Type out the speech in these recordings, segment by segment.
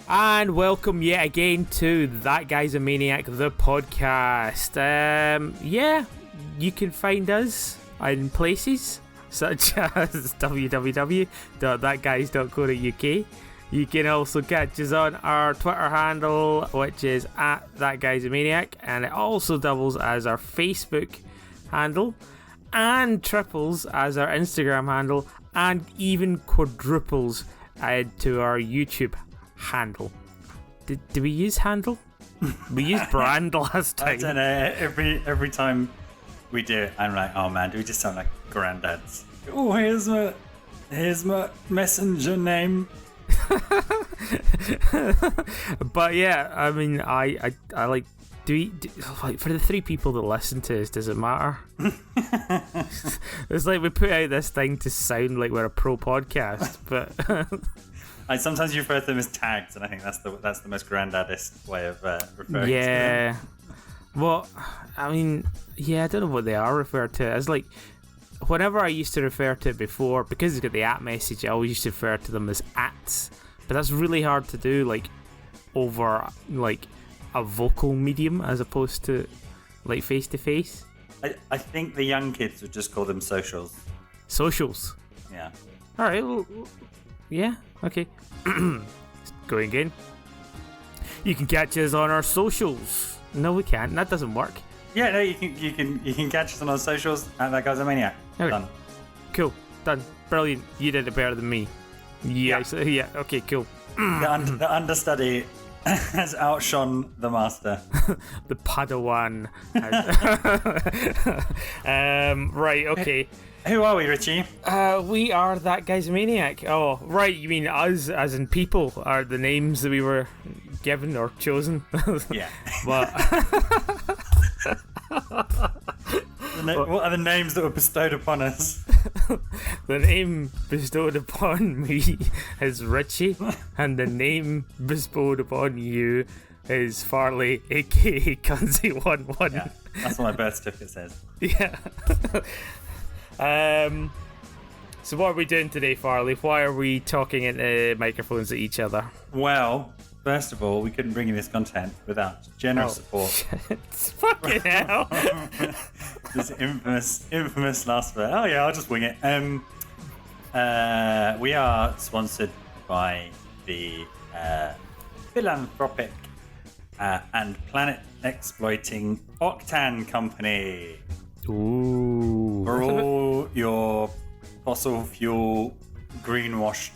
And welcome yet again to That Guy's a Maniac, the podcast. You can find us in places such as www.thatguys.co.uk. You can also catch us on our Twitter handle, which is @ThatGuysAManiac, and it also doubles as our Facebook handle, and triples as our Instagram handle, and even quadruples to our YouTube handle. Did we use handle? We used brand last time. I don't know. Every time we do it, I'm like, oh man, do we just sound like granddads? Oh, here's my messenger name. But yeah, I mean, I like. Do like for the 3 people that listen to us? Does it matter? It's like we put out this thing to sound like we're a pro podcast, but. Sometimes you refer to them as tags, and I think that's the most granddadist way of referring to them. Yeah. Well, I mean, yeah, I don't know what they are referred to as. Like, whenever I used to refer to it before, because it's got the at message, I always used to refer to them as ats. But that's really hard to do, like, over, like, a vocal medium as opposed to, like, face-to-face. I think the young kids would just call them socials. Socials? Yeah. All right, well, yeah, okay. Going again. You can catch us on our socials. No, we can't. That doesn't work. Yeah, no, you can catch us on our socials at That Guy's a Maniac. Okay. Done. Cool. Done. Brilliant. You did it better than me. Yeah. Yeah. Okay. Cool. The understudy has outshone the master. The Padawan. Right. Okay. Who are we, Richie? We are That Guy's a Maniac. Oh, right. You mean us, as in people, are the names that we were given or chosen? Yeah. But what are the names that were bestowed upon us? The name bestowed upon me is Richie, and the name bestowed upon you is Farley, aka Kunzi11. Yeah, that's what my birth certificate says. Yeah. So what are we doing today, Farley? Why are we talking into microphones at each other? Well, first of all, we couldn't bring you this content without generous support. Fucking hell. This infamous last word. Oh yeah, I'll just wing it. We are sponsored by the philanthropic and planet exploiting Octane Company. Ooh. For all your fossil fuel greenwashed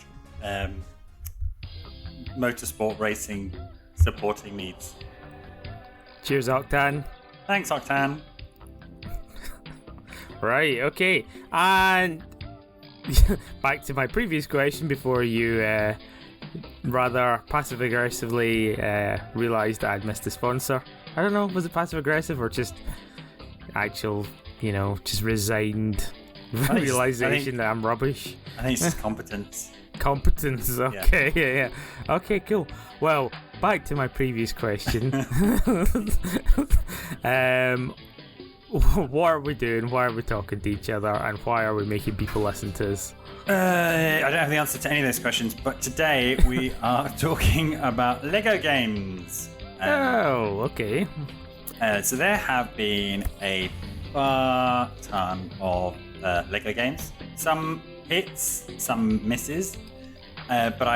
motorsport racing supporting needs. Cheers, Octane. Thanks, Octane. Right, okay. And back to my previous question before you rather passive-aggressively realised I'd missed the sponsor. I don't know, was it passive-aggressive or just actual, just resigned realisation that I'm rubbish? I think it's just competence. Competence, okay, yeah. Okay, cool. Well, back to my previous question. What are we doing? Why are we talking to each other? And why are we making people listen to us? I don't have the answer to any of those questions, but today we are talking about Lego games. Okay. So there have been a ton of Lego games. Some hits, some misses. But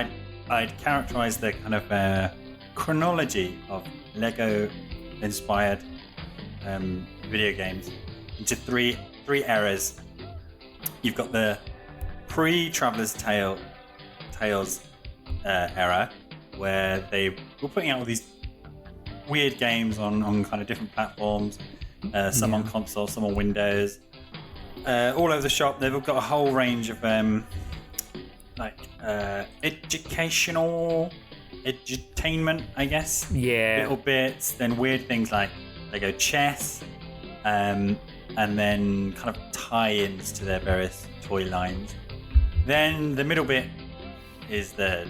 I'd characterise the kind of chronology of Lego-inspired video games into three eras. You've got the pre-Traveller's Tales era, where they were putting out all these weird games on kind of different platforms, some on console, some on Windows, all over the shop. They've got a whole range of educational edutainment, I guess. Yeah. Little bits, then weird things like Lego chess, and then kind of tie-ins to their various toy lines. Then the middle bit is the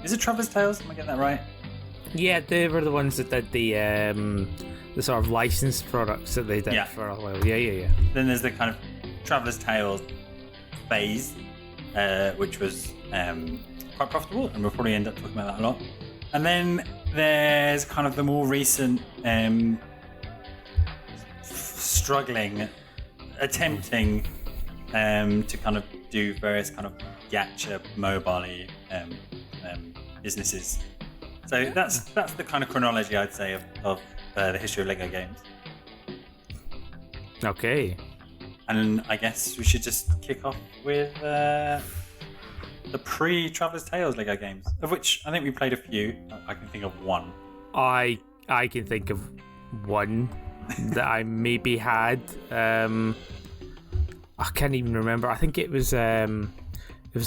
is it Traveller's Tales? Am I getting that right? Yeah, they were the ones that did the sort of licensed products that they did for a while. Yeah. Then there's the kind of Traveller's Tales phase, which was quite profitable, and we'll probably end up talking about that a lot. And then there's kind of the more recent struggling, attempting to kind of do various kind of gacha mobile businesses. So that's the kind of chronology I'd say of the history of Lego games. Okay. And I guess we should just kick off with the pre-Traveller's Tales Lego games, of which I think we played a few. I can think of one. I can think of one that I maybe had. I can't even remember. I think it was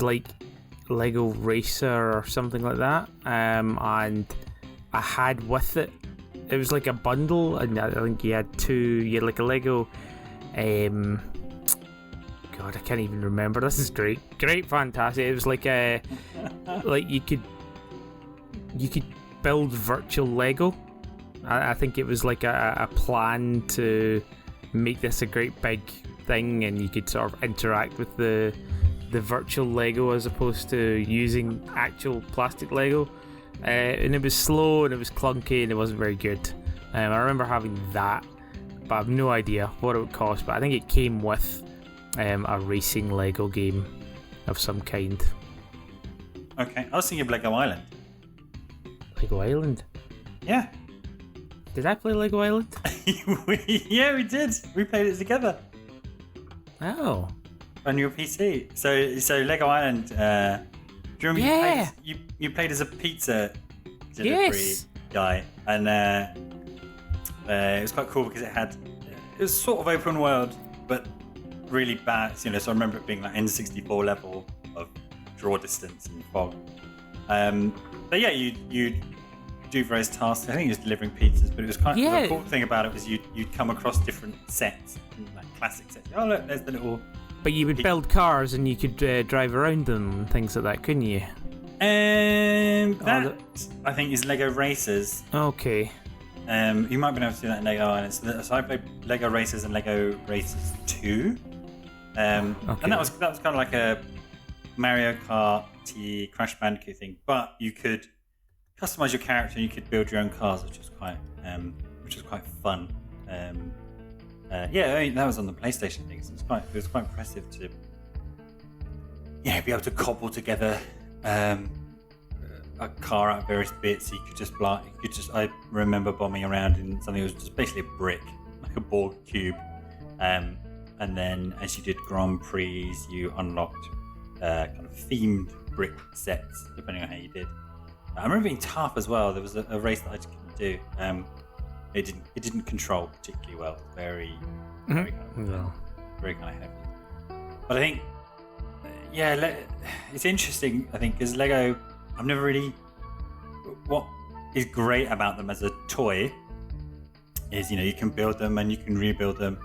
like Lego Racer or something like that. And I had with it. It was like a bundle, and I think you had two. You had like a Lego. God, I can't even remember. This is great, fantastic. It was like like you could build virtual Lego. I think it was like a plan to make this a great big thing, and you could sort of interact with the virtual Lego as opposed to using actual plastic Lego. And it was slow and it was clunky and it wasn't very good. I remember having that, but I have no idea what it would cost. But I think it came with a racing Lego game of some kind. Okay, I was thinking of Lego Island. Lego Island? Yeah. Did I play Lego Island? Yeah, we did. We played it together. Oh. On your PC. So Lego Island. Do you remember you played as a pizza delivery guy, and it was quite cool because it was sort of open world, but really bad. So I remember it being like N64 level of draw distance and fog. But yeah, you do various tasks. I think it was delivering pizzas, but it was kind of the cool thing about it was you'd come across different sets, like classic sets. Oh look, there's the little. But you would build cars and you could drive around them and things like that, couldn't you? That I think is Lego Racers. Okay. You might be able to do that in Lego Island. So I played Lego Racers and Lego Racers 2. And that was kind of like a Mario Kart-y Crash Bandicoot thing, but you could customize your character and you could build your own cars, which was quite fun. I mean, that was on the PlayStation thing, so it was quite impressive to be able to cobble together a car out of various bits. I remember bombing around in something that was just basically a brick, like a Borg cube, and then as you did Grand Prix, you unlocked kind of themed brick sets depending on how you did. I remember being tough as well. There was a race that I just couldn't do. It didn't control particularly well. It was very kind of heavy. But I think it's interesting. I think because Lego, I've never really. What is great about them as a toy is you can build them and you can rebuild them,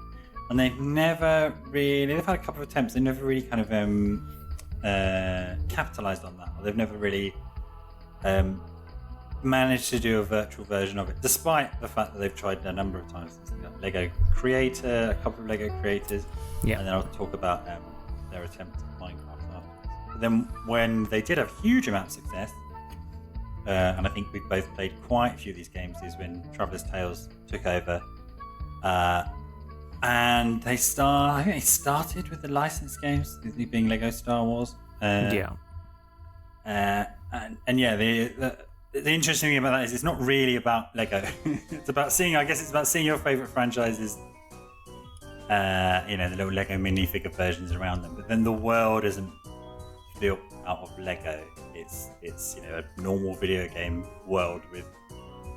and they've had a couple of attempts. They never really kind of capitalized on that. Or they've never really managed to do a virtual version of it, despite the fact that they've tried a number of times. Lego Creator, a couple of Lego creators, and then I'll talk about their attempt at Minecraft afterwards. But then when they did have huge amount of success, and I think we both played quite a few of these games, is when Traveller's Tales took over, and I think they started with the licensed games, being Lego Star Wars. The interesting thing about that is it's not really about Lego. It's about seeing your favorite franchises, the little Lego minifigure versions around them. But then the world isn't built out of Lego. It's a normal video game world with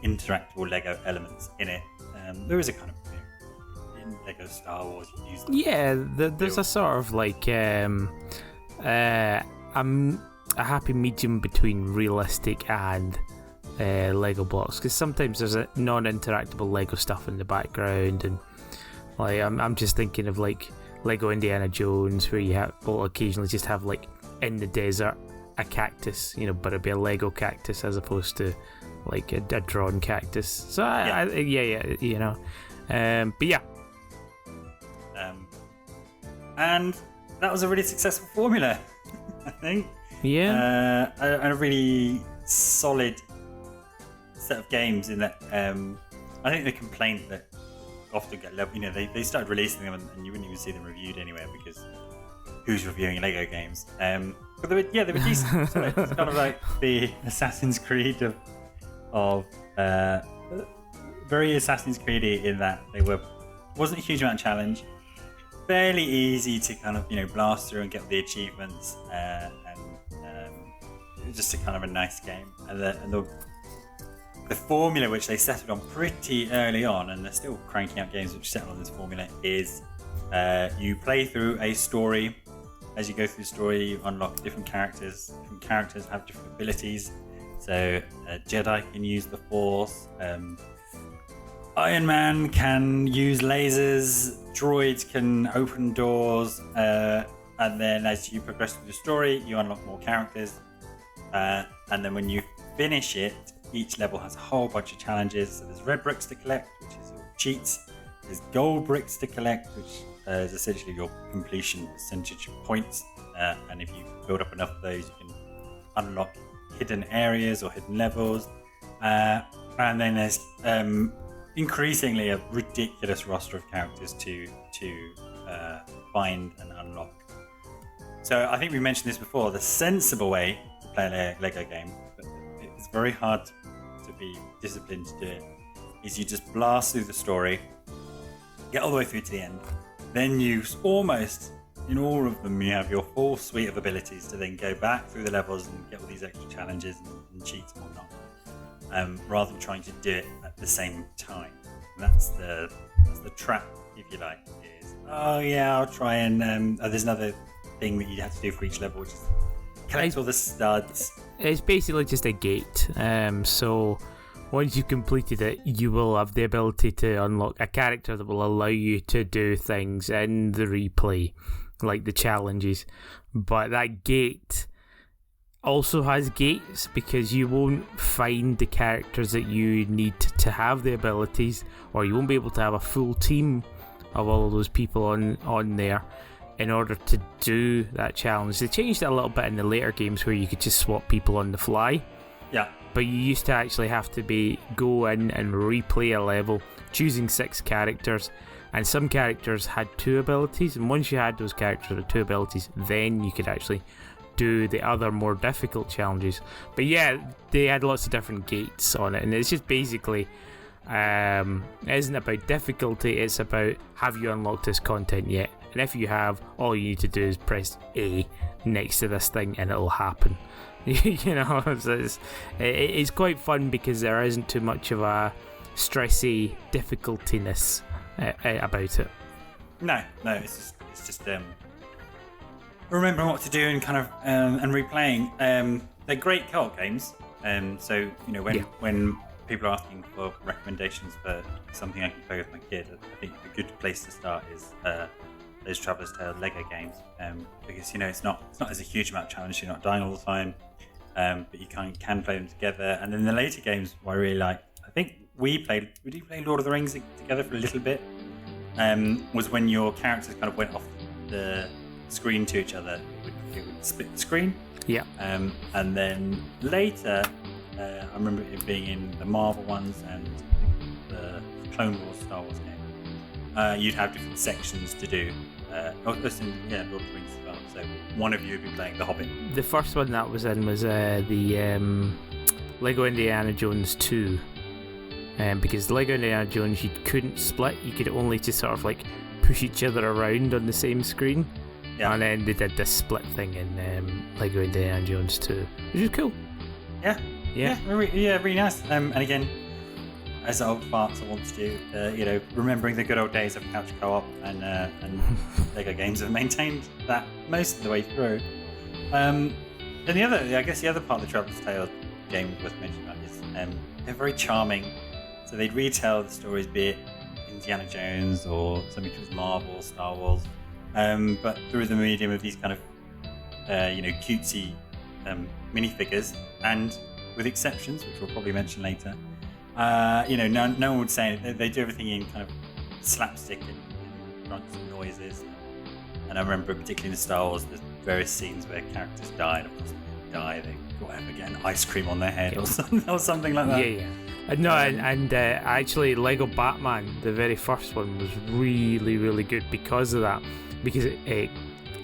interactable Lego elements in it. There is a kind of in Lego Star Wars you use. There's a sort of like a happy medium between realistic and Lego blocks, because sometimes there's a non-interactable Lego stuff in the background, and like I'm just thinking of like Lego Indiana Jones, where will occasionally just have like in the desert a cactus, but it'd be a Lego cactus as opposed to like a drawn cactus. So and that was a really successful formula, I think. Yeah. A really solid set of games in that. I think the complaint that often get leveled, they started releasing them and you wouldn't even see them reviewed anywhere because who's reviewing Lego games? But they were decent. So it's kind of like the Assassin's Creed of very Assassin's Creed in that wasn't a huge amount of challenge, fairly easy to kind of blast through and get the achievements, and just a kind of a nice game. And the formula which they settled on pretty early on, and they're still cranking out games which settle on this formula, is you play through a story. As you go through the story, you unlock different characters. Different characters have different abilities. So Jedi can use the Force. Iron Man can use lasers. Droids can open doors. And then as you progress through the story, you unlock more characters. And then when you finish it, each level has a whole bunch of challenges. So there's red bricks to collect, which is your cheats. There's gold bricks to collect, which is essentially your completion percentage points. And if you build up enough of those, you can unlock hidden areas or hidden levels. And then there's increasingly a ridiculous roster of characters to find and unlock. So I think we mentioned this before. The sensible way to play a Lego game, but it's very hard to be disciplined to do it, is you just blast through the story, get all the way through to the end, then you almost, in all of them, you have your full suite of abilities to then go back through the levels and get all these extra challenges and cheats and whatnot, rather than trying to do it at the same time. And that's the trap, if you like, is, I'll try and, there's another thing that you have to do for each level, which is collect all the studs. It's basically just a gate. So once you've completed it, you will have the ability to unlock a character that will allow you to do things in the replay, like the challenges. But that gate also has gates because you won't find the characters that you need to have the abilities, or you won't be able to have a full team of all of those people on there in order to do that challenge. They changed it a little bit in the later games where you could just swap people on the fly. Yeah. But you used to actually have to go in and replay a level, choosing 6 characters, and some characters had 2 abilities, and once you had those characters with 2 abilities, then you could actually do the other more difficult challenges. But yeah, they had lots of different gates on it, and it's just basically it isn't about difficulty, it's about have you unlocked this content yet, and if you have, all you need to do is press A next to this thing and it'll happen. It's quite fun because there isn't too much of a stressy difficultiness about it. No, it's just remembering what to do and kind of and replaying. They're great co-op games. So when people are asking for recommendations for something I can play with my kid, I think a good place to start is those Traveller's Tale Lego games, because it's not as a huge amount of challenge. You're not dying all the time, but you can play them together. And then the later games, what I really like, I think we play Lord of the Rings together for a little bit. Was when your characters kind of went off the screen to each other. It would split the screen. Yeah. And then later, I remember it being in the Marvel ones and the Clone Wars Star Wars game. You'd have different sections to do. Lord of the Rings as well. So one of you would be playing The Hobbit. The first one that was in was the Lego Indiana Jones 2. Because Lego Indiana Jones, you couldn't split. You could only just sort of like push each other around on the same screen. Yeah. And then they did this split thing in Lego Indiana Jones 2, which is cool. Yeah, really nice. And again, as old farts I want to do, remembering the good old days of couch co-op and Lego games have maintained that most of the way through. And the other part of the Traveller's Tale game worth mentioning about is they're very charming. So they'd retell the stories, be it Indiana Jones or something to do with Marvel, Star Wars, but through the medium of these kind of cutesy minifigures, and with exceptions, which we'll probably mention later. No one would say it. They do everything in kind of slapstick and grunts and noises. And I remember, particularly in the Star Wars, there's various scenes where characters die, and of course die, they go ever get an ice cream on their head or something like that. Yeah. No, and actually, Lego Batman, the very first one, was really, really good because of that. Because it's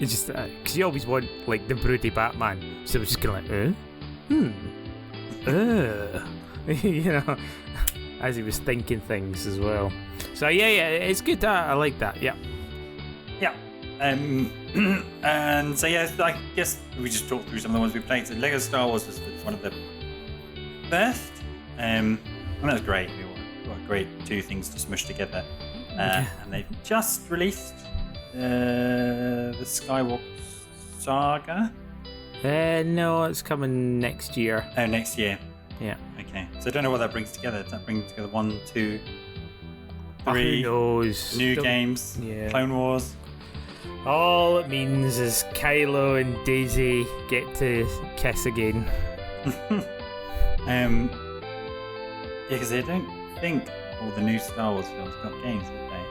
just because you always want like the broody Batman, so it was just kind of like, you know, as he was thinking things as well. So yeah, it's good. I like that. Yeah. And so yeah, I guess we just talked through some of the ones we played. So Lego Star Wars was one of the first, and that was great. What great two things to smush together. And they've just released the Skywalker Saga. No, it's coming next year. Oh, next year. Yeah. Okay. So I don't know what that brings together. Does that bring together 1, 2, 3 who knows? new games? Yeah. Clone Wars. All it means is Kylo and Daisy get to kiss again. Yeah, because I don't think all the new Star Wars films got games, did they?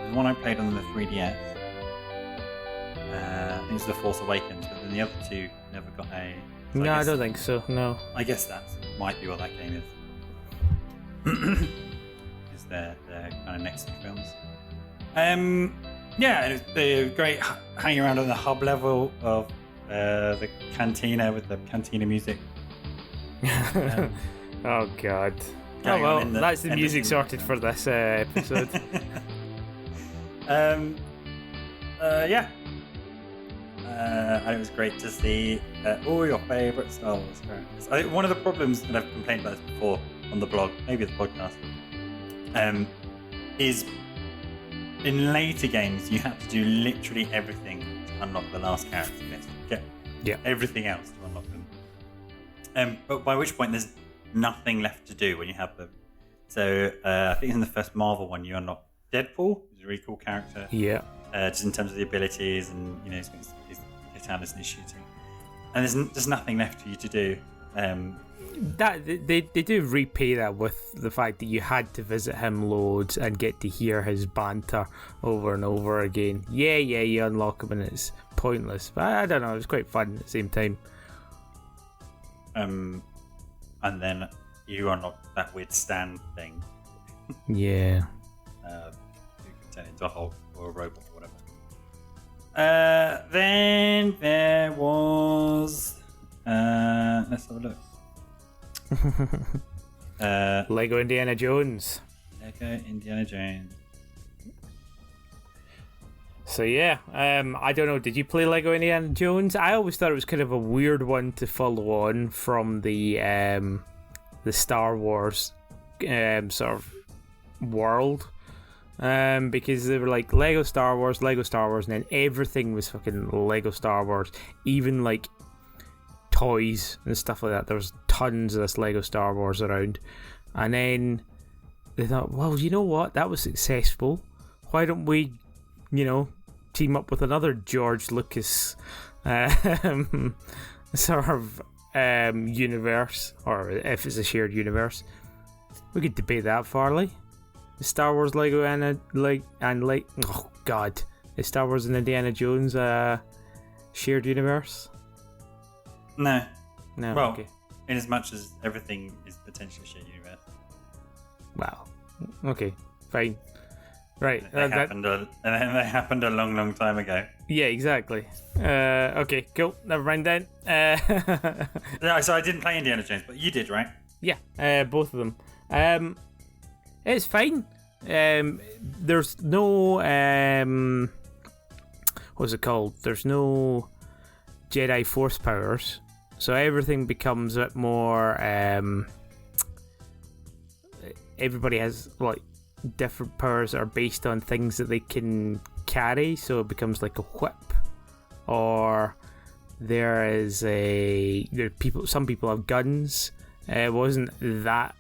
The one I played on the 3DS, I think it was The Force Awakens, but then the other two never got a... So No, I don't think so, no. I guess that might be what that game is. Is their kind of next two films. Yeah, it was great hanging around on the hub level of the cantina with the cantina music. Oh god. Oh well, that's the music sorted for this episode. Yeah. And it was great to see all your favourite Star Wars characters. I think one of the problems that I've complained about this before on the blog, maybe the podcast, is in later games you have to do literally everything to unlock the last character. You have to get everything else to unlock them. But by which point there's nothing left to do when you have them. So I think in the first Marvel one you unlock Deadpool, who's a really cool character. Yeah. Just in terms of the abilities and his talents and his shooting. And there's nothing left for you to do. That they do repay that with the fact that you had to visit him loads and get to hear his banter over and over again. Yeah, you unlock him and it's pointless, but I don't know, it was quite fun at the same time. And then you unlock that weird stand thing. Yeah. You can turn into a Hulk or a robot or whatever. Then there was let's have a look. Lego Indiana Jones. Lego Indiana Jones. So yeah, I don't know. Did you play Lego Indiana Jones? I always thought it was kind of a weird one to follow on from the Star Wars sort of world, because they were like Lego Star Wars, and then everything was fucking Lego Star Wars, even like toys and stuff like that. There was tons of this Lego Star Wars around, and then they thought, well, you know what? That was successful. Why don't we, team up with another George Lucas sort of universe, or if it's a shared universe. We could debate that, Farley. The Star Wars Lego and oh god, is Star Wars and Indiana Jones shared universe? No. Well, okay. In as much as everything is potentially shared universe. Wow. Okay, fine. Right. They happened a long, long time ago. Yeah, exactly. Okay, cool. Never mind then. So I didn't play Indiana Jones, but you did, right? Yeah, both of them. It's fine. There's no what's it called? There's no Jedi Force powers, so everything becomes a bit more. Everybody has like different powers that are based on things that they can carry, so it becomes like a whip, or some people have guns. It wasn't that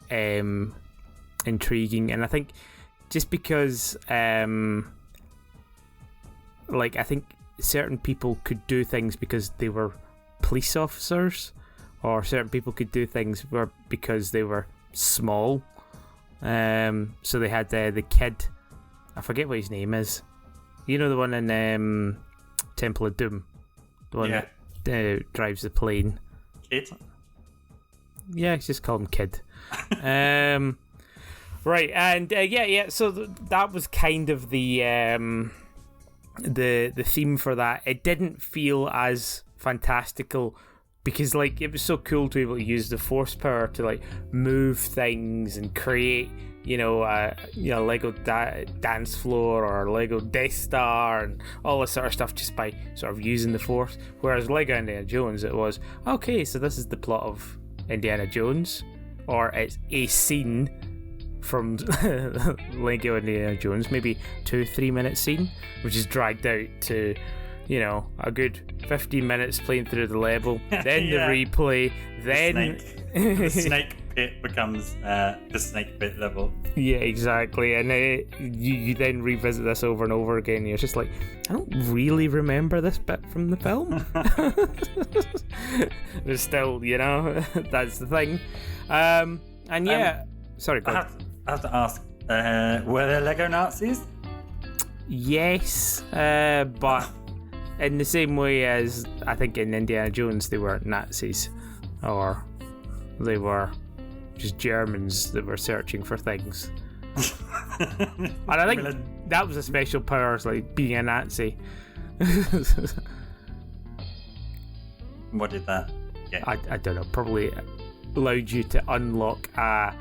intriguing, and I think just because I think certain people could do things because they were police officers, or certain people could do things because they were small. So they had the kid, I forget what his name is. You know, the one in Temple of Doom, the one that drives the plane. Kid. Yeah, just call him Kid. Right, and so that was kind of the theme for that. It didn't feel as fantastical because like it was so cool to be able to use the force power to like move things and create Lego dance floor or Lego Death Star and all this sort of stuff just by sort of using the force. Whereas Lego Indiana Jones, it was okay, so this is the plot of Indiana Jones, or it's a scene from Lego Indiana Jones, maybe 2-3 minute scene, which is dragged out to a good 15 minutes playing through the level, then the replay, then the snake pit becomes the snake pit level. Yeah, exactly. And you then revisit this over and over again, and you're just like, I don't really remember this bit from the film. There's still, that's the thing. Sorry, go ahead. I have to ask, were there Lego Nazis? Yes, but in the same way as I think in Indiana Jones they weren't Nazis, or they were just Germans that were searching for things. And I think that was a special power, like being a Nazi. What did that get? I don't know, probably allowed you to unlock I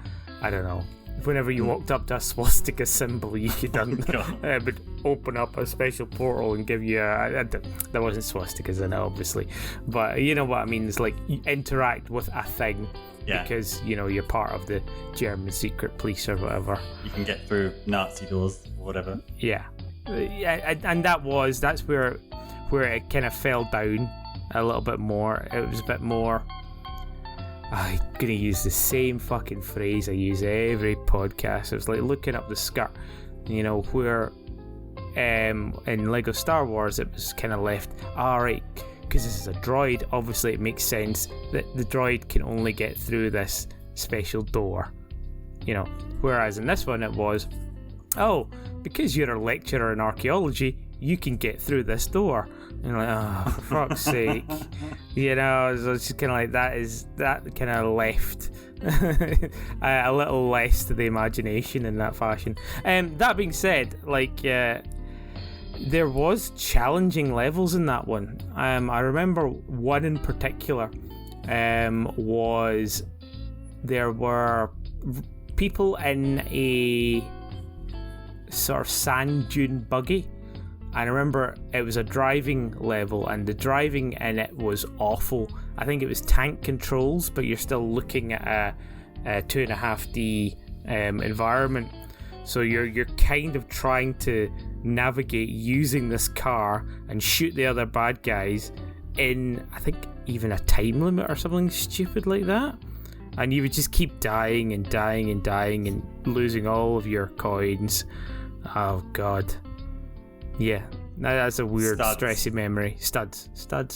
don't know, whenever you walked up to a swastika symbol, you could it would open up a special portal and give you there wasn't swastikas in it, obviously, but you know what I mean. It's like you interact with a thing because you're part of the German secret police or whatever. You can get through Nazi doors or whatever. And that's where it kind of fell down a little bit more. It was a bit more, I'm gonna use the same fucking phrase I use every podcast. It was like looking up the skirt, where in Lego Star Wars it was kind of left, alright, because this is a droid, obviously it makes sense that the droid can only get through this special door, whereas in this one it was, because you're a lecturer in archaeology, you can get through this door. And you're like, for fuck's sake. So it's just kind of like that kind of left a little less to the imagination in that fashion. That being said, there was challenging levels in that one. I remember one in particular was there were people in a sort of sand dune buggy. I remember it was a driving level, and the driving in it was awful. I think it was tank controls, but you're still looking at a 2.5D environment. So you're kind of trying to navigate using this car and shoot the other bad guys in, I think, even a time limit or something stupid like that. And you would just keep dying and dying and dying and losing all of your coins. Oh, God. Yeah, that's a weird, stressy memory. Studs,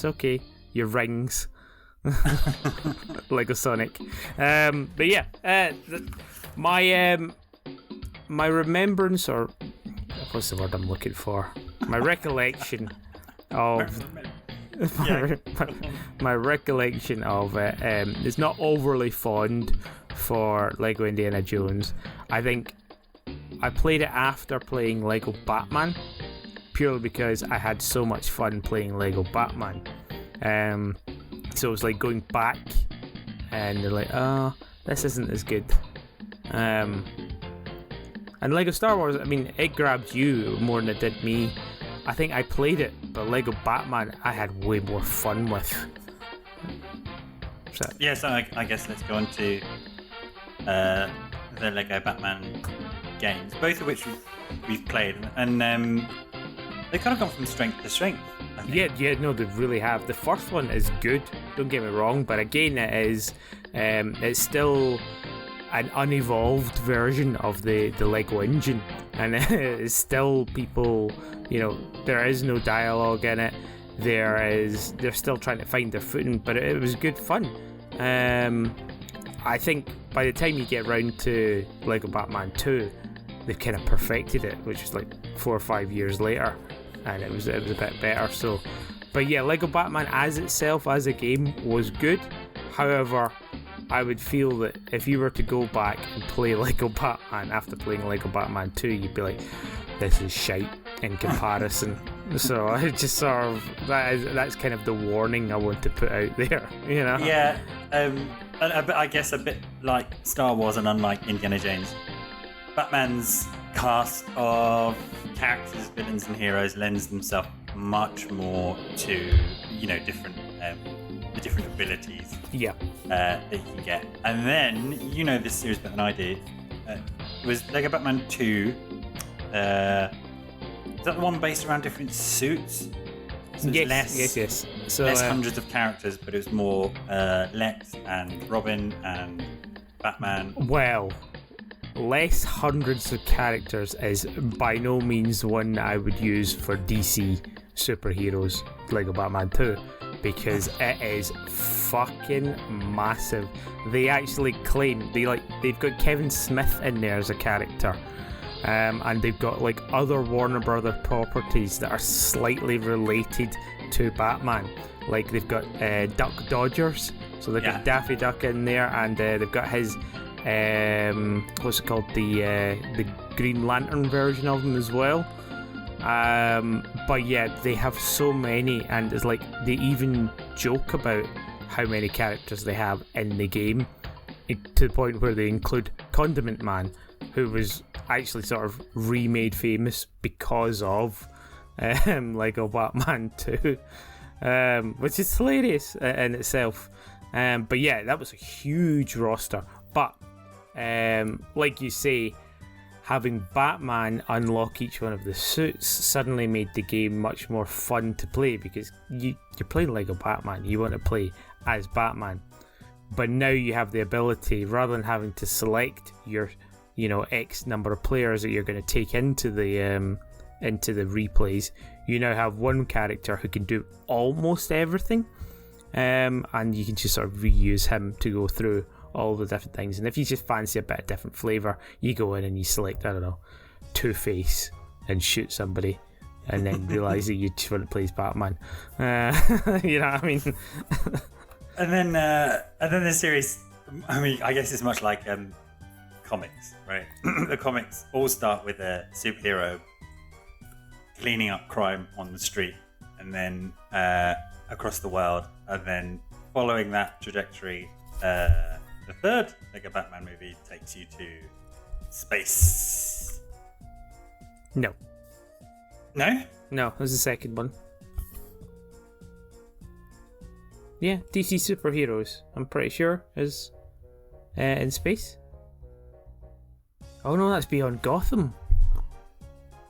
okay. Your rings. Lego Sonic. But yeah, my remembrance, or what's the word I'm looking for? My recollection of my recollection of it is not overly fond for Lego Indiana Jones. I think I played it after playing Lego Batman, purely because I had so much fun playing Lego Batman. So it was like going back and they're like, oh, this isn't as good. And Lego Star Wars, I mean, it grabbed you more than it did me. I think I played it, but Lego Batman I had way more fun with. So I guess let's go on to the Lego Batman games, both of which we've played, and they kind of gone from strength to strength. Yeah, no, they really have. The first one is good, don't get me wrong, but again, it is it's still an unevolved version of the Lego engine, and it's still people, there is no dialogue in it. They're still trying to find their footing, but it was good fun. I think by the time you get round to Lego Batman 2, they've kind of perfected it, which is like 4 or 5 years later, and it was a bit better. So, but yeah, Lego Batman as itself as a game was good. However, I would feel that if you were to go back and play Lego Batman after playing Lego Batman 2, you'd be like, this is shite in comparison. So I just sort of that's kind of the warning I want to put out there, you know? Yeah, I guess a bit like Star Wars and unlike Indiana Jones, Batman's cast of characters, villains, and heroes lends themselves much more to different the different abilities. Yeah. That you can get, and then this series better than I did. It was Lego Batman 2. Is that the one based around different suits? So Yes. So less hundreds of characters, but it was more Lex and Robin and Batman. Well, less hundreds of characters is by no means one that I would use for DC superheroes Lego Batman 2, because it is fucking massive. They actually claim they've got Kevin Smith in there as a character. And they've got like other Warner Brother properties that are slightly related to Batman. Like they've got Duck Dodgers, so they've got Daffy Duck in there, and they've got his what's it called, the Green Lantern version of him as well. But yeah, they have so many, and it's like they even joke about how many characters they have in the game, to the point where they include Condiment Man, who was actually sort of remade famous because of Lego Batman 2, which is hilarious in itself. But yeah, that was a huge roster. But like you say, having Batman unlock each one of the suits suddenly made the game much more fun to play, because you're playing Lego Batman, you want to play as Batman. But now you have the ability, rather than having to select your X number of players that you're going to take into the replays, you now have one character who can do almost everything, and you can just sort of reuse him to go through all the different things. And if you just fancy a bit of different flavour, you go in and you select, I don't know, Two-Face and shoot somebody, and then realise that you just want to play as Batman. You know what I mean? And then the series, I mean, I guess it's much like comics, right? The comics all start with a superhero cleaning up crime on the street, and then across the world, and then following that trajectory, the third Lego Batman movie takes you to space. No, it was the second one. Yeah, DC superheroes, I'm pretty sure, is in space. Oh no, that's Beyond Gotham.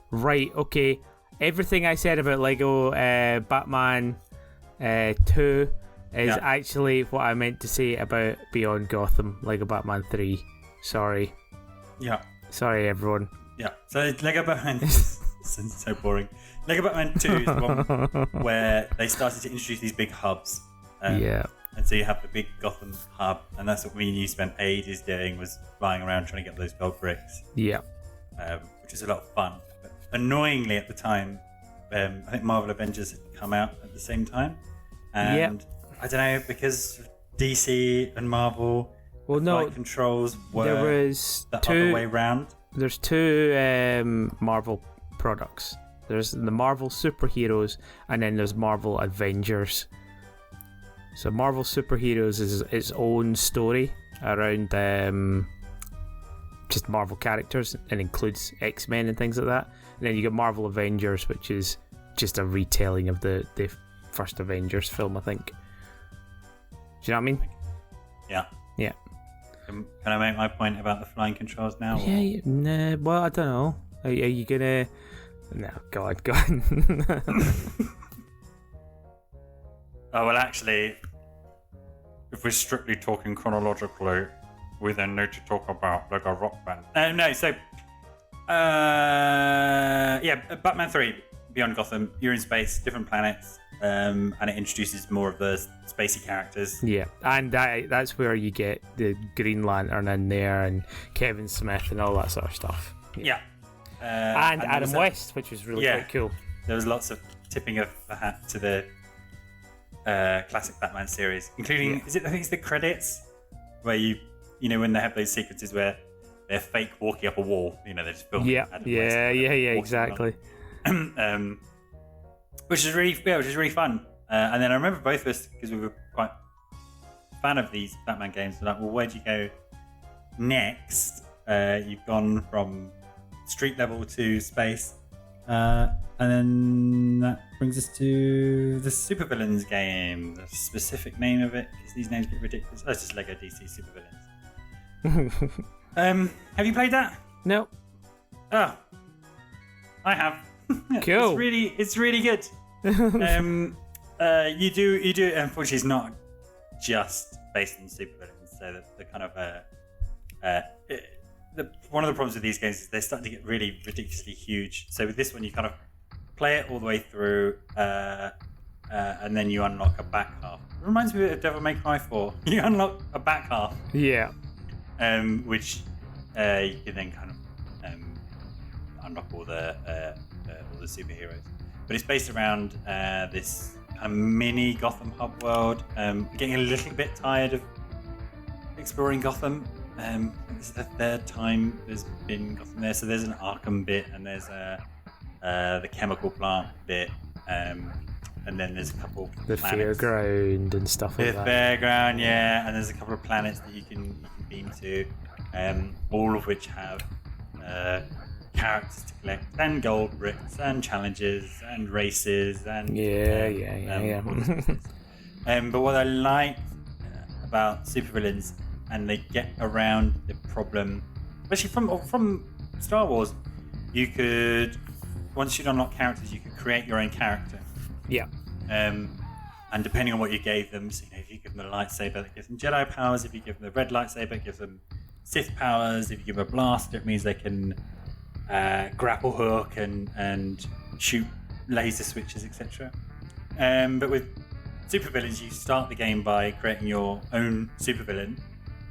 Right, okay. Everything I said about Lego Batman 2 is actually what I meant to say about Beyond Gotham, Lego Batman 3. Sorry. Yeah. Sorry, everyone. Yeah. So Lego Batman is so boring. Lego Batman 2 is the one where they started to introduce these big hubs. Yeah. And so you have the big Gotham hub, and that's what me and you spent ages doing, was flying around trying to get those gold bricks. Yeah. Which is a lot of fun. But annoyingly at the time, I think Marvel Avengers had come out at the same time. And I don't know, because DC and Marvel flight controls were there was the other way round. There's two Marvel products. There's the Marvel Superheroes, and then there's Marvel Avengers. So Marvel Superheroes is its own story around just Marvel characters, and includes X-Men and things like that. And then you got Marvel Avengers, which is just a retelling of the first Avengers film, I think. Do you know what I mean? Yeah. Yeah. Can I make my point about the flying controls now? Yeah, nah, well, I don't know. Are you gonna... No, go on. Oh, well, actually, if we're strictly talking chronologically, we then need to talk about Lego Rock Band. Batman 3, Beyond Gotham, you're in space, different planets, and it introduces more of the spacey characters. Yeah, and that's where you get the Green Lantern in there, and Kevin Smith and all that sort of stuff. Yeah. And Adam West, which was really quite cool. There was lots of tipping of the hat to the classic Batman series, including I think it's the credits where you know when they have those sequences where they're fake walking up a wall. You know, they just film. Yeah, exactly. Which is really fun. And then I remember both of us, because we were quite a fan of these Batman games, we're like, well, where'd you go next? You've gone from street level to space. And then that brings us to the Supervillains game. The specific name of it, because these names get ridiculous. Oh, it's just Lego DC Supervillains. Have you played that? No. Oh, I have. Cool. It's really good. You do. Unfortunately, it's not just based on supervillains. So the kind of one of the problems with these games is they're starting to get really ridiculously huge. So with this one, you kind of play it all the way through, and then you unlock a back half. It reminds me of Devil May Cry 4. You unlock a back half. Yeah. Which you can then kind of unlock all the superheroes. But it's based around this kind of mini Gotham hub world. Getting a little bit tired of exploring Gotham. This is the third time there's been Gotham there. So there's an Arkham bit, and there's the chemical plant bit, and then there's a couple the planets. fairground and stuff like that. The fairground, yeah, and there's a couple of planets that you can beam to, all of which have characters to collect, and gold bricks, and challenges, and races, and but what I like about supervillains, and they get around the problem, especially from Star Wars, you could, once you'd unlock characters, you could create your own character. Yeah. And depending on what you gave them, so, if you give them a lightsaber, that gives them Jedi powers. If you give them the red lightsaber, it gives them Sith powers. If you give them a blaster, it means they can grapple hook and shoot laser switches, etc. But with supervillains, you start the game by creating your own supervillain,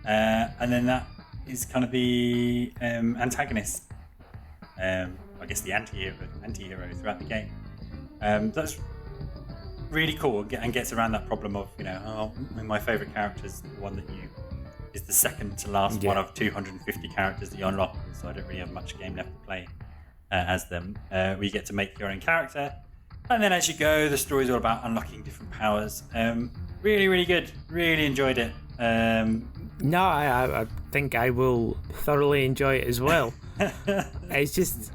and then that is kind of the antagonist. I guess the anti-hero throughout the game. That's really cool and gets around that problem of, my favourite character is the one that is the second to last one of 250 characters that you unlock, so I don't really have much game left to play as them. Where you get to make your own character, and then as you go, the story's all about unlocking different powers. Really, really good. Really enjoyed it. No, I think I will thoroughly enjoy it as well. It's just,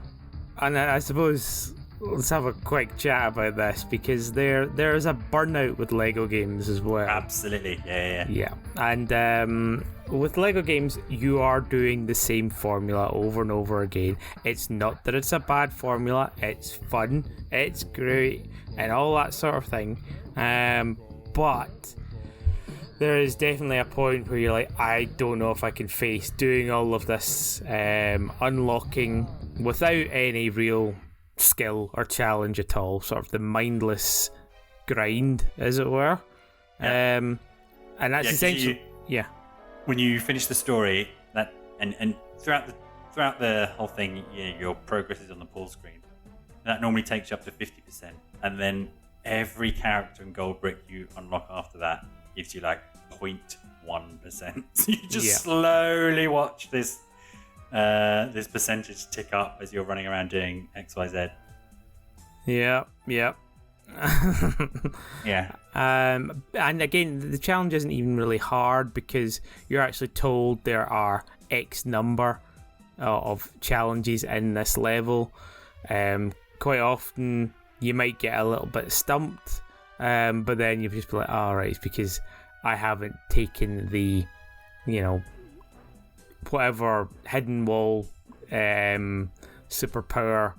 and I suppose let's have a quick chat about this, because there is a burnout with Lego games as well. Absolutely, yeah. And with Lego games, you are doing the same formula over and over again. It's not that it's a bad formula. It's fun, it's great, and all that sort of thing. But there is definitely a point where you're like, I don't know if I can face doing all of this unlocking without any real skill or challenge at all, sort of the mindless grind, as it were. And that's essentially when you finish the story, that and throughout the whole thing, your progress is on the pull screen. That normally takes you up to 50%, and then every character and gold brick you unlock after that gives you like 0.1%. So you just slowly watch this percentage tick up as you're running around doing XYZ. Yeah. And again, the challenge isn't even really hard, because you're actually told there are X number of challenges in this level. Quite often you might get a little bit stumped, but then you just be like, right, it's because I haven't taken the, whatever hidden wall superpower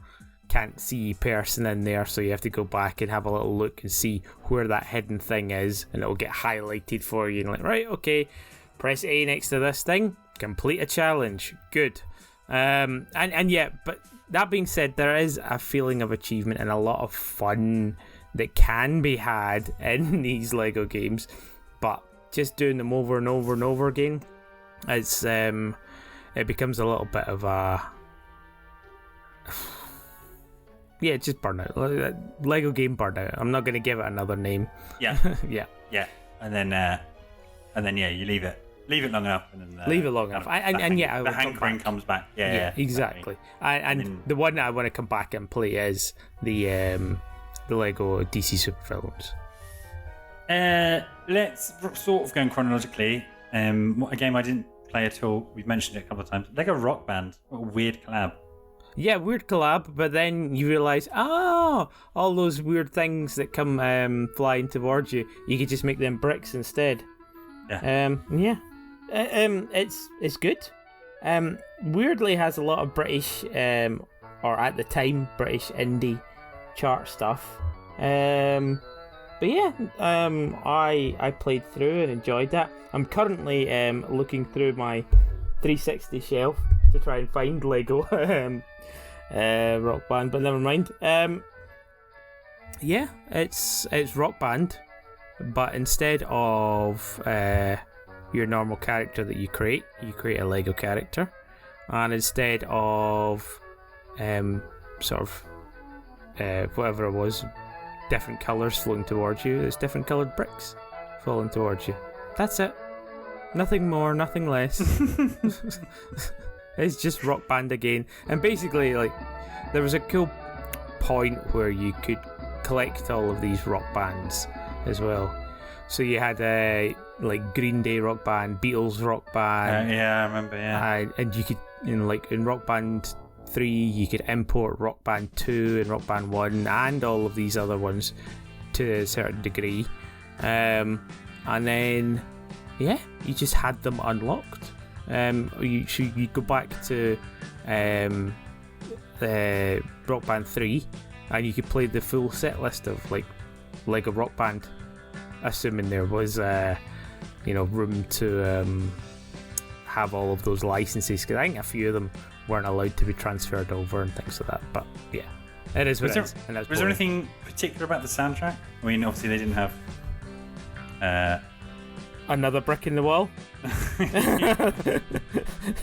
can't see person in there, so you have to go back and have a little look and see where that hidden thing is, and it'll get highlighted for you, and like, right, okay, press A next to this thing, complete a challenge, good. But that being said, there is a feeling of achievement and a lot of fun that can be had in these Lego games, but just doing them over and over and over again, it's it becomes a little bit of a Yeah, just Burnout. Lego game Burnout. I'm not going to give it another name. Yeah. Yeah. Yeah. And then yeah, you leave it long enough, and then leave it long enough. the hankering comes back. Yeah, exactly. And the one that I want to come back and play is the Lego DC Supervillains. Let's sort of go chronologically. A game I didn't play at all. We've mentioned it a couple of times. Lego Rock Band. What a weird collab. Yeah, weird collab, but then you realise, all those weird things that come flying towards you, you could just make them bricks instead. Yeah. It's good. Weirdly has a lot of British, or at the time, British indie chart stuff. But yeah, I played through and enjoyed that. I'm currently looking through my 360 shelf to try and find Lego Rock Band, but never mind. Yeah, it's Rock Band, but instead of your normal character that you create a Lego character, and instead of sort of whatever it was, different colours flowing towards you, there's different coloured bricks falling towards you. That's it. Nothing more, nothing less. It's just Rock Band again. And basically, like, there was a cool point where you could collect all of these rock bands as well. So you had like Green Day Rock Band, Beatles Rock Band. Yeah, I remember. Yeah. And you could, in Rock Band 3, you could import Rock Band 2 and Rock Band 1 and all of these other ones to a certain degree. And then, yeah, you just had them unlocked. You go back to the Rock Band 3 and you could play the full set list of like Lego Rock Band, assuming there was room to have all of those licenses, because I think a few of them weren't allowed to be transferred over and things like that. But yeah, it is what it is. Was there anything particular about the soundtrack? I mean, obviously they didn't have another brick in the wall.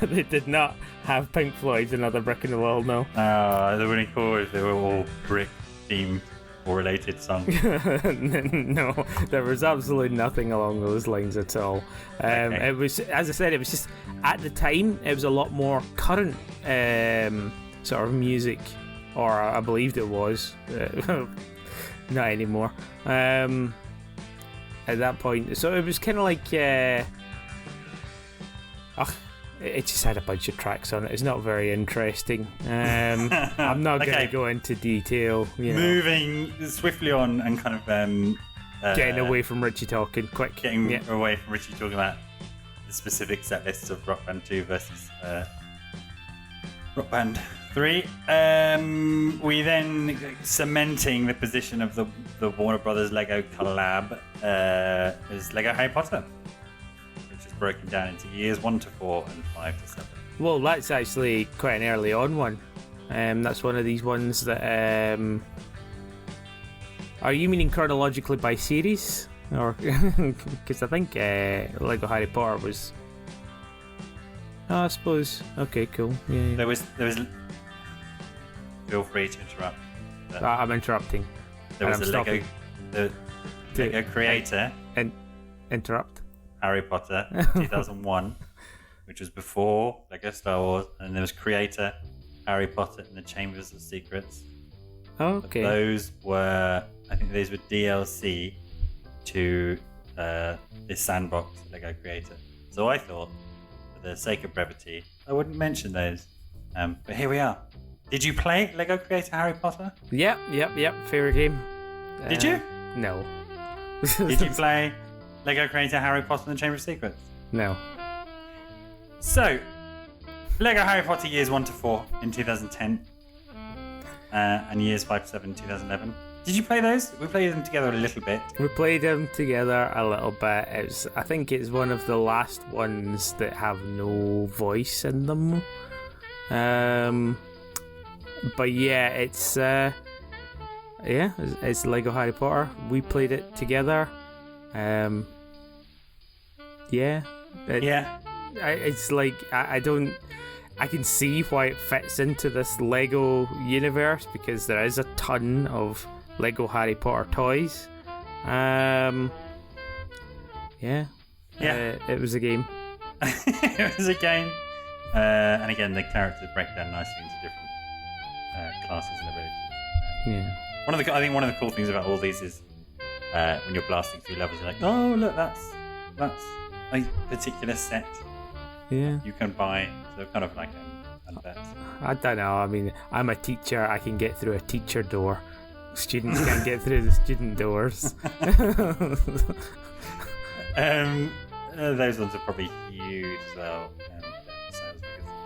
They did not have Pink Floyd's Another Brick in the Wall, no. They were really cool if they were all brick themed or related songs. No, there was absolutely nothing along those lines at all. Okay. It was, as I said, it was just, at the time, it was a lot more current sort of music, or I believed it was. Not anymore. At that point, so it was kind of like it just had a bunch of tracks on it. It's not very interesting. I'm not going to go into detail. Moving swiftly on and kind of getting away from Richie talking quick. Getting away from Richie talking about the specific set lists of Rock Band 2 versus Rock Band 3. We then, cementing the position of the Warner Brothers Lego collab, is Lego Harry Potter, which is broken down into years 1 to 4 and 5 to 7. Well, that's actually quite an early on one. That's one of these ones that. Are you meaning chronologically by series, or because I think Lego Harry Potter was? Oh, I suppose. Okay, cool. Yeah. There was. Feel free to interrupt. I'm interrupting. There was the Lego creator. And interrupt. Harry Potter 2001, which was before Lego Star Wars, and there was creator Harry Potter and the Chambers of Secrets. Okay. But those were, I think these were DLC to this sandbox Lego creator. So I thought, for the sake of brevity, I wouldn't mention those. But here we are. Did you play Lego Creator Harry Potter? Yep. Favorite game. Did you? No. Did you play Lego Creator Harry Potter and the Chamber of Secrets? No. So, Lego Harry Potter years 1 to 4 in 2010, and years 5 to 7 in 2011. Did you play those? We played them together a little bit. We played them together a little bit. I think it's one of the last ones that have no voice in them. But yeah, it's Lego Harry Potter. We played it together. It's like I don't. I can see why it fits into this Lego universe because there is a ton of Lego Harry Potter toys. It was a game. It was a game. And again, the characters break down nicely into different classes and abilities. I think one of the cool things about all these is when you're blasting through levels, you're like, oh look, that's a particular set. Yeah. You can buy. So kind of like a bet. I don't know. I mean, I'm a teacher. I can get through a teacher door. Students can't get through the student doors. Those ones are probably huge as well.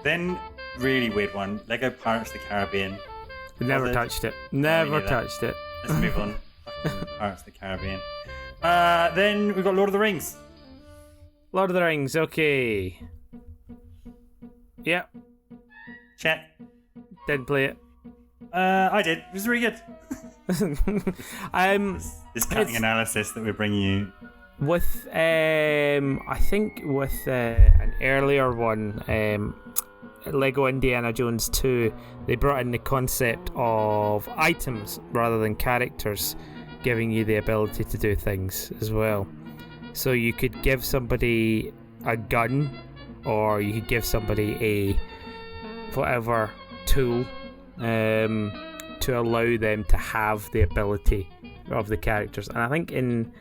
Then, really weird one. Lego Pirates of the Caribbean. Never touched it. Never touched it. Let's move on. Pirates of the Caribbean. Then we've got Lord of the Rings. Lord of the Rings, okay. Yep. Check. Didn't play it. I did. It was really good. This cutting analysis that we're bringing you. With, I think with an earlier one, Lego Indiana Jones 2, they brought in the concept of items rather than characters, giving you the ability to do things as well. So you could give somebody a gun, or you could give somebody a whatever tool to allow them to have the ability of the characters. And I think in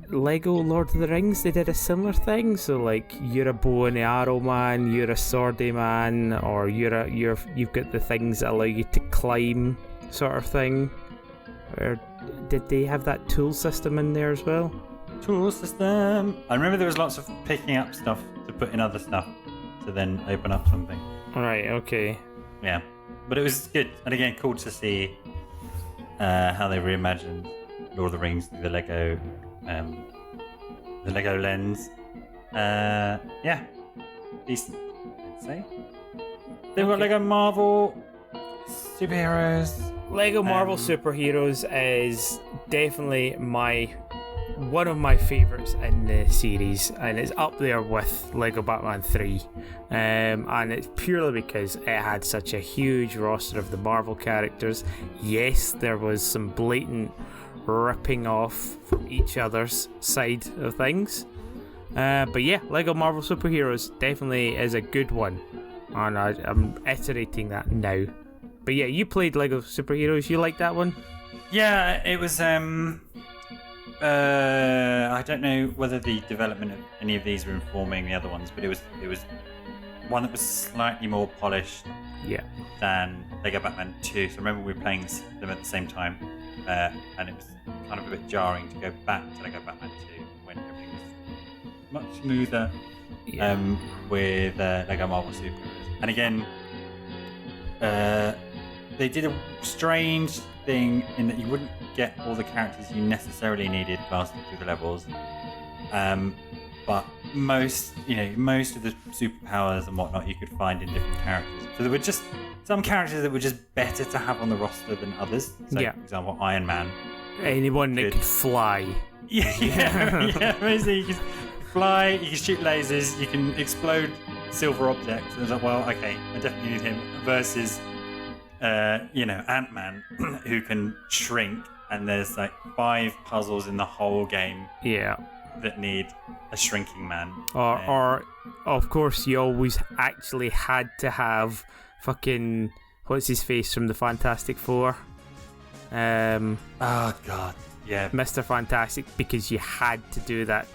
Lego Lord of the Rings they did a similar thing. So like you're a bow and arrow man, you're a swordy man, or you've got the things that allow you to climb, sort of thing. Or did they have that tool system in there as well? Tool system. I remember there was lots of picking up stuff to put in other stuff to then open up something. Right, okay. Yeah, but it was good, and again, cool to see how they reimagined Lord of the Rings through the Lego lens. Yeah, decent, I'd say. They've got Lego Marvel superheroes. Lego Marvel Superheroes is definitely one of my favourites in the series, and it's up there with Lego Batman 3, and it's purely because it had such a huge roster of the Marvel characters. Yes, there was some blatant ripping off from each other's side of things, but yeah, Lego Marvel Superheroes definitely is a good one, and I'm iterating that now. But yeah, you played Lego Superheroes, you like that one? Yeah, it was I don't know whether the development of any of these were informing the other ones, but it was one that was slightly more polished than Lego Batman 2. So I remember we were playing them at the same time, and it was kind of a bit jarring to go back to Lego Batman 2 when everything was much smoother with Lego Marvel Superheroes. And again, they did a strange thing in that you wouldn't get all the characters you necessarily needed blasting through the levels, but most of the superpowers and whatnot you could find in different characters. So there were just some characters that were just better to have on the roster than others. So, for example, Iron Man. Anyone that could fly. Yeah. Basically, you can fly, you can shoot lasers, you can explode silver objects. And it's like, well, okay, I definitely need him. Versus, Ant-Man, who can shrink, and there's like 5 puzzles in the whole game. Yeah. That need a shrinking man. Or of course, you always actually had to have fucking what's his face from the Fantastic Four. Oh god, yeah, Mr. Fantastic, because you had to do that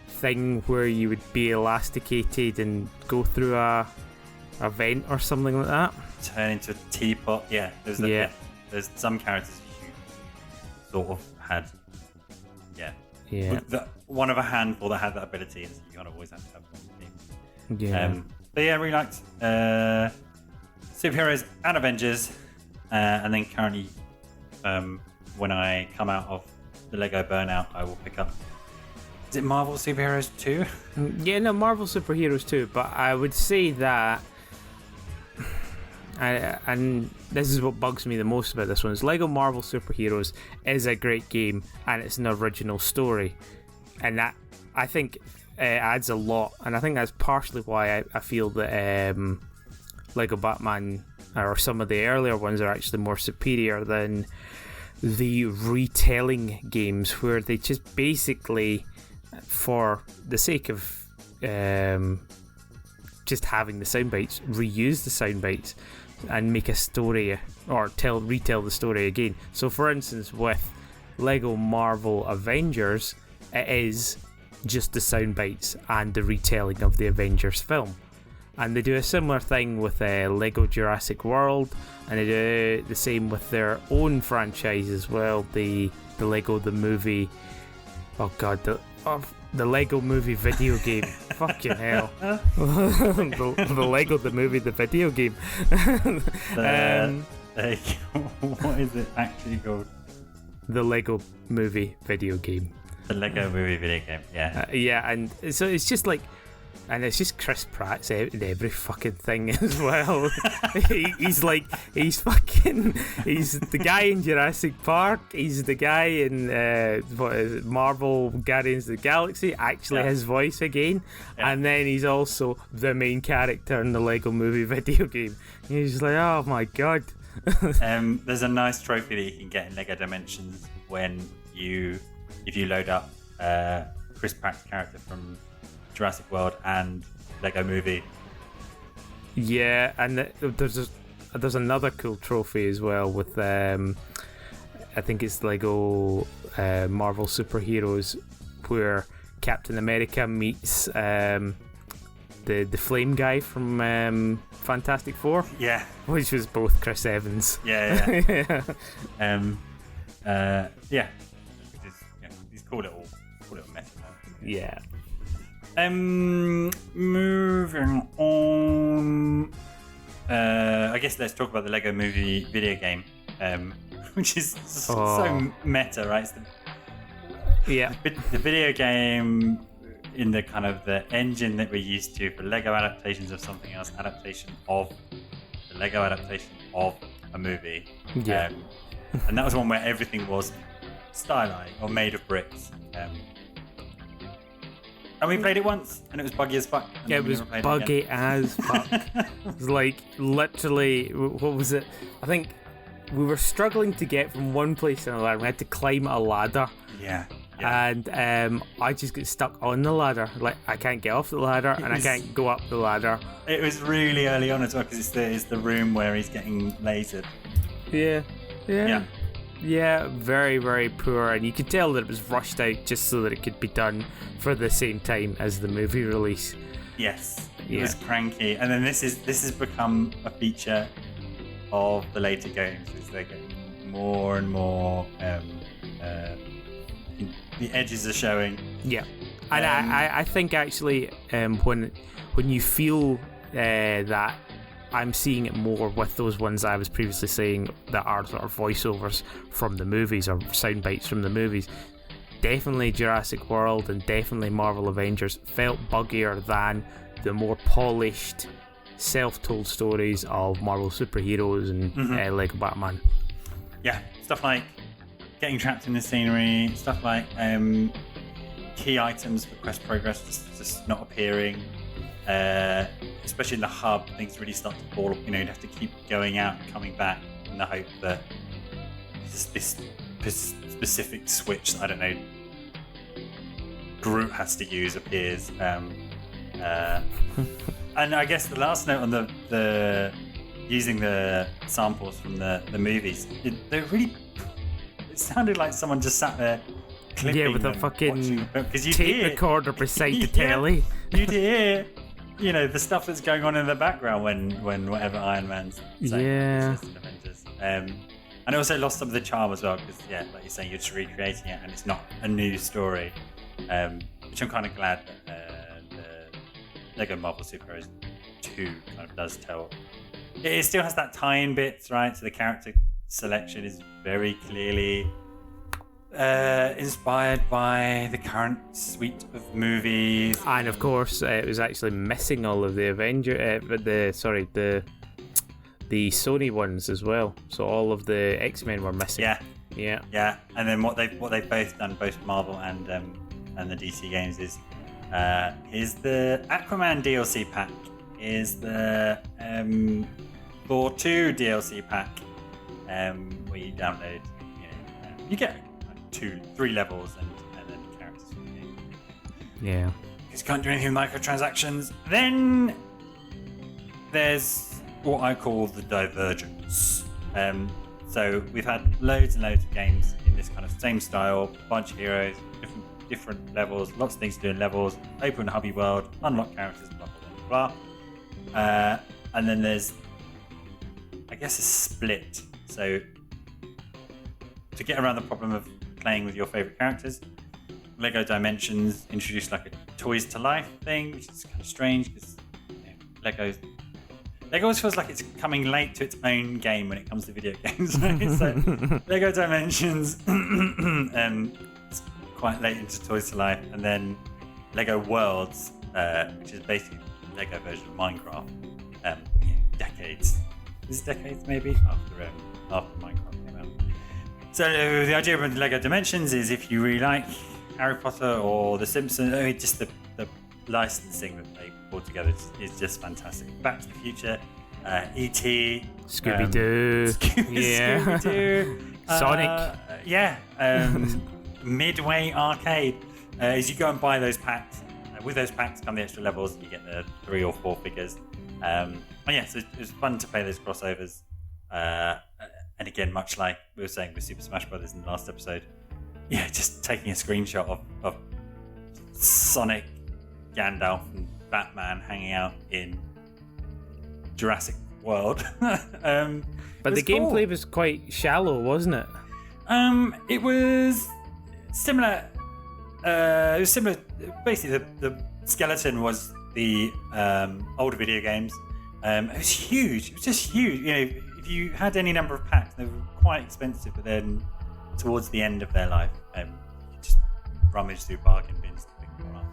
thing where you would be elasticated and go through a vent or something like that. Turn into a teapot. Yeah, there's some characters you sort of had. Yeah. One of a handful that had that ability, and so you kind of always have to have one team. Yeah. But yeah, I really liked superheroes and Avengers, and then currently, when I come out of the Lego burnout, I will pick up. Is it Marvel Superheroes 2? Yeah, no, Marvel Superheroes 2, but I would say that, and this is what bugs me the most about this one, is Lego Marvel Superheroes is a great game, and it's an original story. And that, I think, adds a lot, and I think that's partially why I feel that Lego Batman or some of the earlier ones are actually more superior than the retelling games, where they just basically, for the sake of just having the sound bites, reuse the sound bites and make a story or retell the story again. So for instance, with Lego Marvel Avengers, it is just the sound bites and the retelling of the Avengers film. And they do a similar thing with Lego Jurassic World, and they do the same with their own franchise as well. The Lego the movie, the Lego movie video game. Fucking hell. the Lego the movie, the video game. What is it actually called? The Lego movie video game. The Lego movie video game, yeah. Yeah, and so it's just like, and it's just Chris Pratt's in every fucking thing as well. He's the guy in Jurassic Park. He's the guy in Marvel Guardians of the Galaxy. Actually, his voice again, and then he's also the main character in the Lego movie video game. He's just like, oh my god. There's a nice trophy that you can get in Lego Dimensions if you load up Chris Pratt's character from Jurassic World and Lego Movie. Yeah, and there's another cool trophy as well with I think it's Lego Marvel Superheroes, where Captain America meets the flame guy from Fantastic Four. Yeah, which was both Chris Evans. Yeah. These cool little messages. Yeah. Moving on. I guess let's talk about the Lego Movie video game, which is so meta, right? It's the video game in the kind of the engine that we're used to for Lego adaptations of something else, adaptation of the Lego adaptation of a movie. Yeah. And that was one where everything was stylized or made of bricks. And we played it once, and it was buggy as fuck. Yeah, it was buggy as fuck. It was like, literally, what was it? I think we were struggling to get from one place to another. We had to climb a ladder. Yeah. And I just get stuck on the ladder. Like, I can't get off the ladder, I can't go up the ladder. It was really early on as well, because it's the room where he's getting lasered. Yeah, very, very poor, and you could tell that it was rushed out just so that it could be done for the same time as the movie release. Yes, it was cranky, and then this has become a feature of the later games, as they're getting more and more. The edges are showing. Yeah, and I think actually when you feel that. I'm seeing it more with those ones I was previously saying that are sort of voiceovers from the movies or sound bites from the movies. Definitely Jurassic World and definitely Marvel Avengers felt buggier than the more polished, self-told stories of Marvel superheroes and Lego Batman. Yeah, stuff like getting trapped in the scenery, stuff like key items for quest progress just not appearing. Especially in the hub, things really start to fall. You'd have to keep going out and coming back in the hope that this specific switch that, I don't know, Groot has to use appears. And I guess the last note on the using the samples from the movies, it sounded like someone just sat there clipping. Yeah, with a fucking tape recorder beside the telly. You'd hear. The stuff that's going on in the background when whatever Iron Man's saying. Yeah. Avengers. And it also lost some of the charm as well, because, like you're saying, you're just recreating it and it's not a new story. Which I'm kind of glad that the Lego Marvel Superheroes 2 kind of does tell. It still has that tie-in bits, right? So the character selection is very clearly inspired by the current suite of movies, and of course it was actually missing all of the the Sony ones as well. So all of the X-Men were missing. Yeah. And then what they've both done, both Marvel and the DC games, is Here's the Aquaman DLC pack. Here's the Thor 2 DLC pack. Where you download, you get like 3 levels and then characters from the game. Yeah. Because you can't do anything with microtransactions. Then there's what I call the divergence. So we've had loads and loads of games in this kind of same style, bunch of heroes, different levels, lots of things to do in levels, open hubby world, unlock characters, blah blah blah. And then there's, I guess, a split. So to get around the problem of playing with your favorite characters, Lego Dimensions introduced like a toys to life thing, which is kind of strange because Lego always feels like it's coming late to its own game when it comes to video games, right? So Lego Dimensions it's quite late into toys to life, and then Lego Worlds, which is basically the Lego version of Minecraft, decades. Is it decades maybe? After Minecraft came out. So the idea of Lego Dimensions is if you really like Harry Potter or The Simpsons, just the licensing that they pulled together is just fantastic. Back to the Future, E.T., Scooby-Doo, Scooby-Doo, Sonic, Midway Arcade. As you go and buy those packs, with those packs come the extra levels. You get the 3 or 4 figures. So it was fun to play those crossovers. And again, much like we were saying with Super Smash Brothers in the last episode, just taking a screenshot of Sonic, Gandalf, and Batman hanging out in Jurassic World. But the gameplay was quite shallow, wasn't it? It was similar. It was similar. Basically, the skeleton was the older video games. It was huge. It was just huge. If you had any number of packs, they were quite expensive. But then, towards the end of their life, you just rummage through bargain bins to pick them up.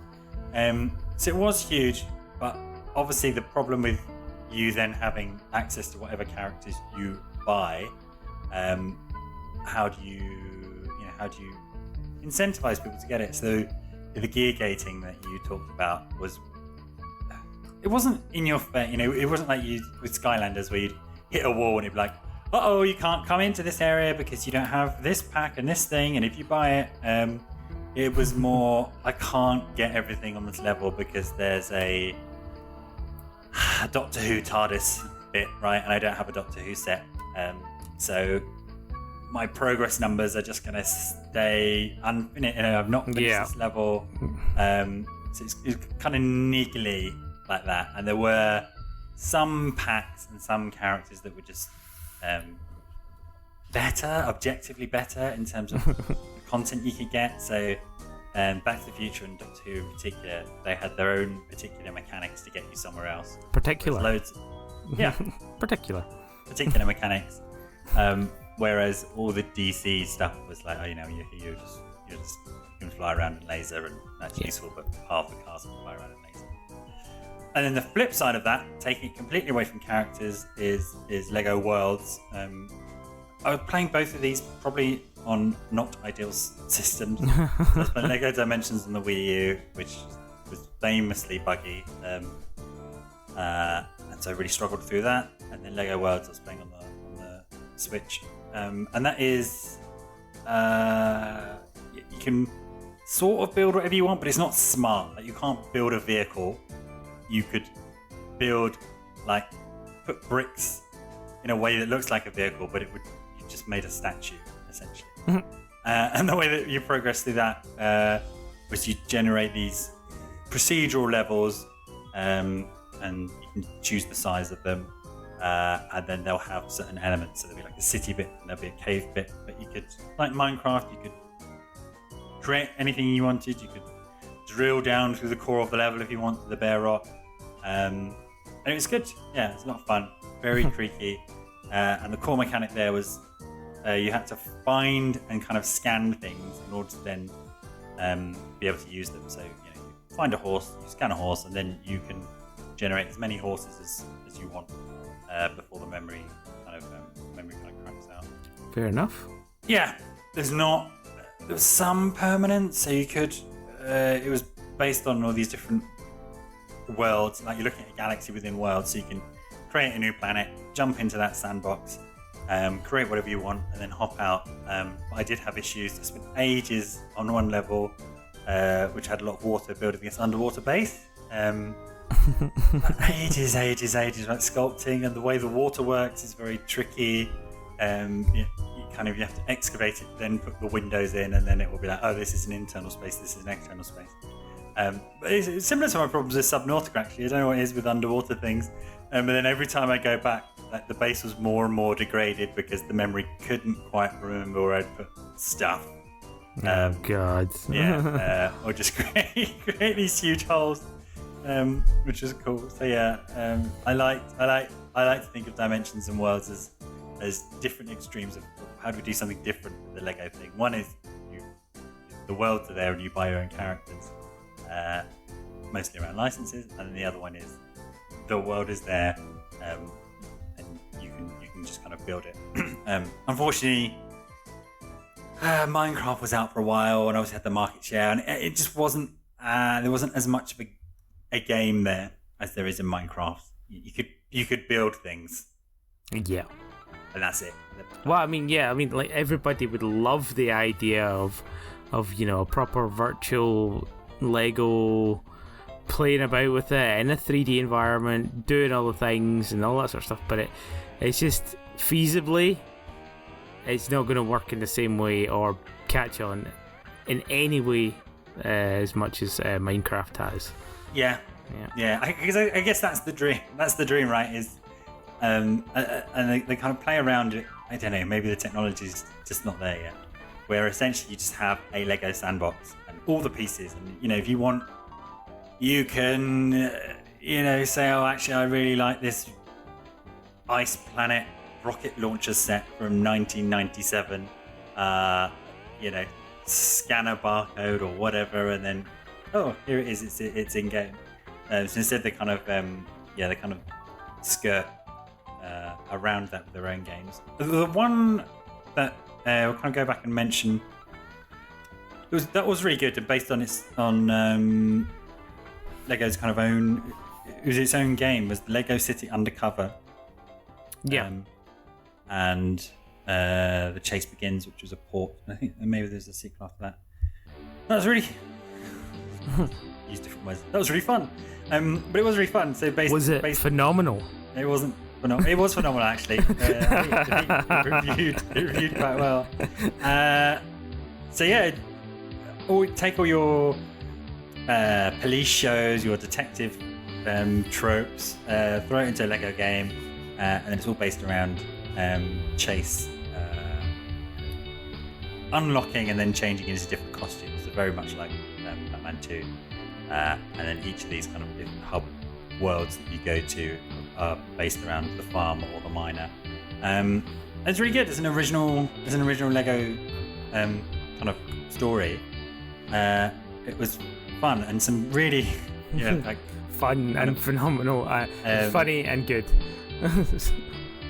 So it was huge, but obviously the problem with you then having access to whatever characters you buy, how do you incentivize people to get it? So the gear gating that you talked about it wasn't in your face. It wasn't like you with Skylanders where you'd hit a wall and you'd be like, uh-oh, you can't come into this area because you don't have this pack and this thing, and if you buy it, it was more, I can't get everything on this level because there's a Doctor Who TARDIS bit, right? And I don't have a Doctor Who set. So my progress numbers are just going to stay unfinished. I've not finished this level. So it's kind of niggly like that. And there were some packs and some characters that were just objectively better in terms of the content you could get. So Back to the Future and Doctor Who in particular, they had their own particular mechanics to get you somewhere else. Particular mechanics. Whereas all the DC stuff was like, you can fly around in laser, and that's useful, but half the cars can fly around in laser. And then the flip side of that, taking it completely away from characters, is Lego Worlds. I was playing both of these probably on not ideal systems. I was playing Lego Dimensions on the Wii U, which was famously buggy, and so I really struggled through that. And then Lego Worlds I was playing on the Switch, and that is you can sort of build whatever you want, but it's not smart. Like, you can't build a vehicle. You could build, put bricks in a way that looks like a vehicle, but you just made a statue, essentially. And the way that you progress through that was you generate these procedural levels, and you can choose the size of them, and then they'll have certain elements. So there'll be like a city bit, and there'll be a cave bit, but you could, like Minecraft, you could create anything you wanted. You could drill down through the core of the level if you wanted, the bare rock. And it was good. Yeah, it's a lot of fun. Very creaky. And the core mechanic there was you had to find and kind of scan things in order to then be able to use them. So, you find a horse, you scan a horse, and then you can generate as many horses as you want before the memory kind of cracks out. Fair enough. Yeah, there was some permanence, so you could. It was based on all these different worlds. Like you're looking at a galaxy within worlds, so you can create a new planet, jump into that sandbox, create whatever you want, and then hop out. I did have issues. I spent ages on one level, which had a lot of water, building this underwater base. ages like sculpting, and the way the water works is very tricky. You have to excavate it, then put the windows in, and then it will be like, oh, this is an internal space, this is an external space. But it's similar to my problems with Subnautica, actually. I don't know what it is with underwater things. But then every time I go back, like, the base was more and more degraded because the memory couldn't quite remember where I'd put stuff. God. Or just create these huge holes, which is cool. So I like to think of dimensions and worlds as different extremes of how do we do something different with the Lego thing. One is the worlds are there and you buy your own characters, mostly around licenses, and then the other one is the world is there, and you can just kind of build it. Unfortunately, Minecraft was out for a while and obviously had the market share, and it just wasn't there wasn't as much of a game there as there is in Minecraft. You could build things. Yeah. And that's it. Well, like everybody would love the idea of a proper virtual Lego, playing about with it in a 3D environment, doing all the things and all that sort of stuff. But it's just feasibly, it's not going to work in the same way or catch on in any way as much as Minecraft has. Yeah. Because I guess that's the dream. That's the dream, right? Is and they kind of play around it. I don't know, maybe the technology's just not there yet, where essentially you just have a Lego sandbox and all the pieces, and if you want, you can say, oh, actually I really like this Ice Planet rocket launcher set from 1997, scanner barcode or whatever, and then here it is, it's in game. So instead they kind of skirt around that with their own games. The one that we'll kind of go back and mention that was really good, and based on Lego's kind of own, it was its own game, was Lego City Undercover. And The Chase Begins, which was a port. I think maybe there's a sequel after that. That was really use different words. That was really fun. But it was really fun. So was it phenomenal? It wasn't. It was phenomenal, actually. It reviewed quite well. Take all your police shows, your detective tropes, throw it into a Lego game, and then it's all based around Chase unlocking and then changing into different costumes. So very much like Batman 2. And then each of these kind of different hub worlds that you go to are based around the farm or the miner. It's really good. It's an original Lego kind of story. It was fun and some really fun and phenomenal, funny and good.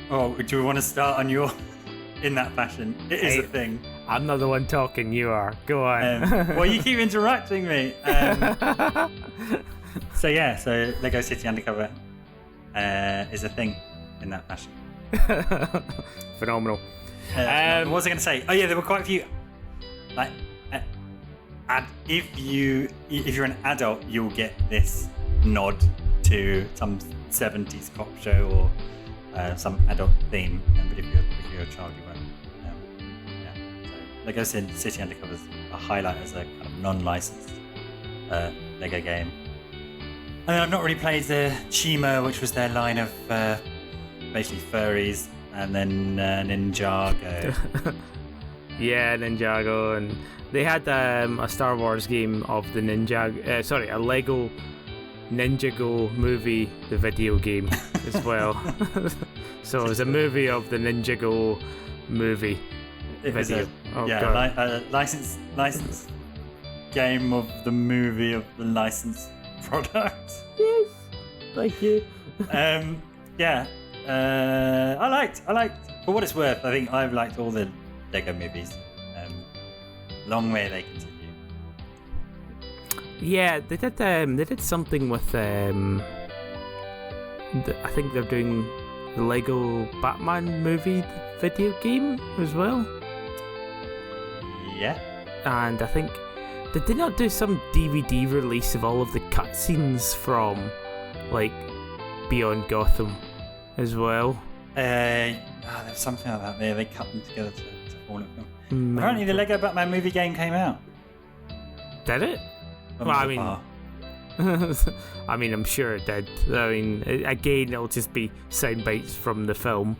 Do we want to start on your in that fashion? It is a thing. I'm not the one talking, you are. Go on. Well, you keep interrupting me. So Lego City Undercover is a thing in that fashion. Phenomenal. What was I going to say? Oh yeah, there were quite a few. If you're an adult, you'll get this nod to some 70s cop show or some adult theme. But if you're a child, you won't. Lego City Undercover is a highlight as a kind of non-licensed Lego game. And I've not really played the Chima, which was their line of basically furries, and then Ninjago. Yeah, Ninjago, and they had a Star Wars game of the Ninjago. A Lego Ninjago movie, the video game as well. So it was a movie of the Ninjago movie. Video. Licensed game of the movie of the licensed product. Yes, thank you. I liked. For what it's worth, I think I've liked all the Lego movies. Long may they continue. Yeah, they did something with I think they're doing the Lego Batman movie video game as well. Yeah. And I think did they not do some DVD release of all of the cutscenes from like Beyond Gotham as well? There's something like that. They cut them together to form a film. Apparently, the Lego Batman movie game came out. Did it? Well, I mean, I'm sure it did. I mean, again, it'll just be sound bites from the film.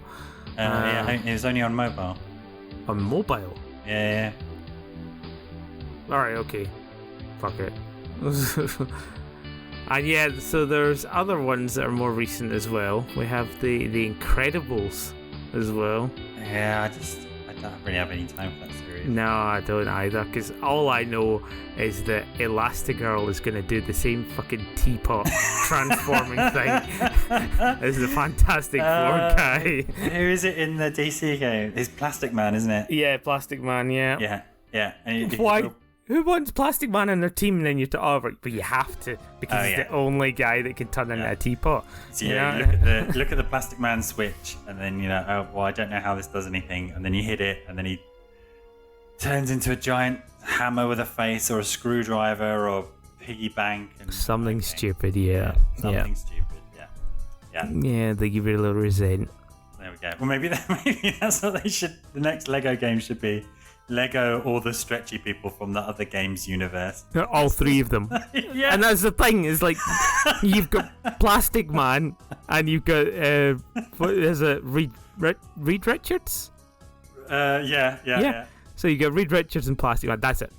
Yeah, it was only on mobile. On mobile? Yeah. Alright, okay. Fuck it. And yeah, so there's other ones that are more recent as well. We have the Incredibles as well. Yeah, I don't really have any time for that series. No, I don't either, because all I know is that Elastigirl is going to do the same fucking teapot transforming thing as the Fantastic Four guy. Who is it in the DC game? It's Plastic Man, isn't it? Yeah, Plastic Man, yeah. Yeah. And why? Who wants Plastic Man on their team and then you have to, but you have to, because he's the only guy that can turn into a teapot. So you look at the Plastic Man switch, and then I don't know how this does anything, and then you hit it, and then he turns into a giant hammer with a face, or a screwdriver, or piggy bank, and something stupid, stupid, yeah. They give it a little resent. There we go. Well, maybe that's what they should. The next Lego game should be Lego or the stretchy people from the other games universe. All three of them. Yeah. And that's the thing, is like you've got Plastic Man and you've got what is it, Reed Richards? Yeah. So you got Reed Richards and Plastic Man, that's it.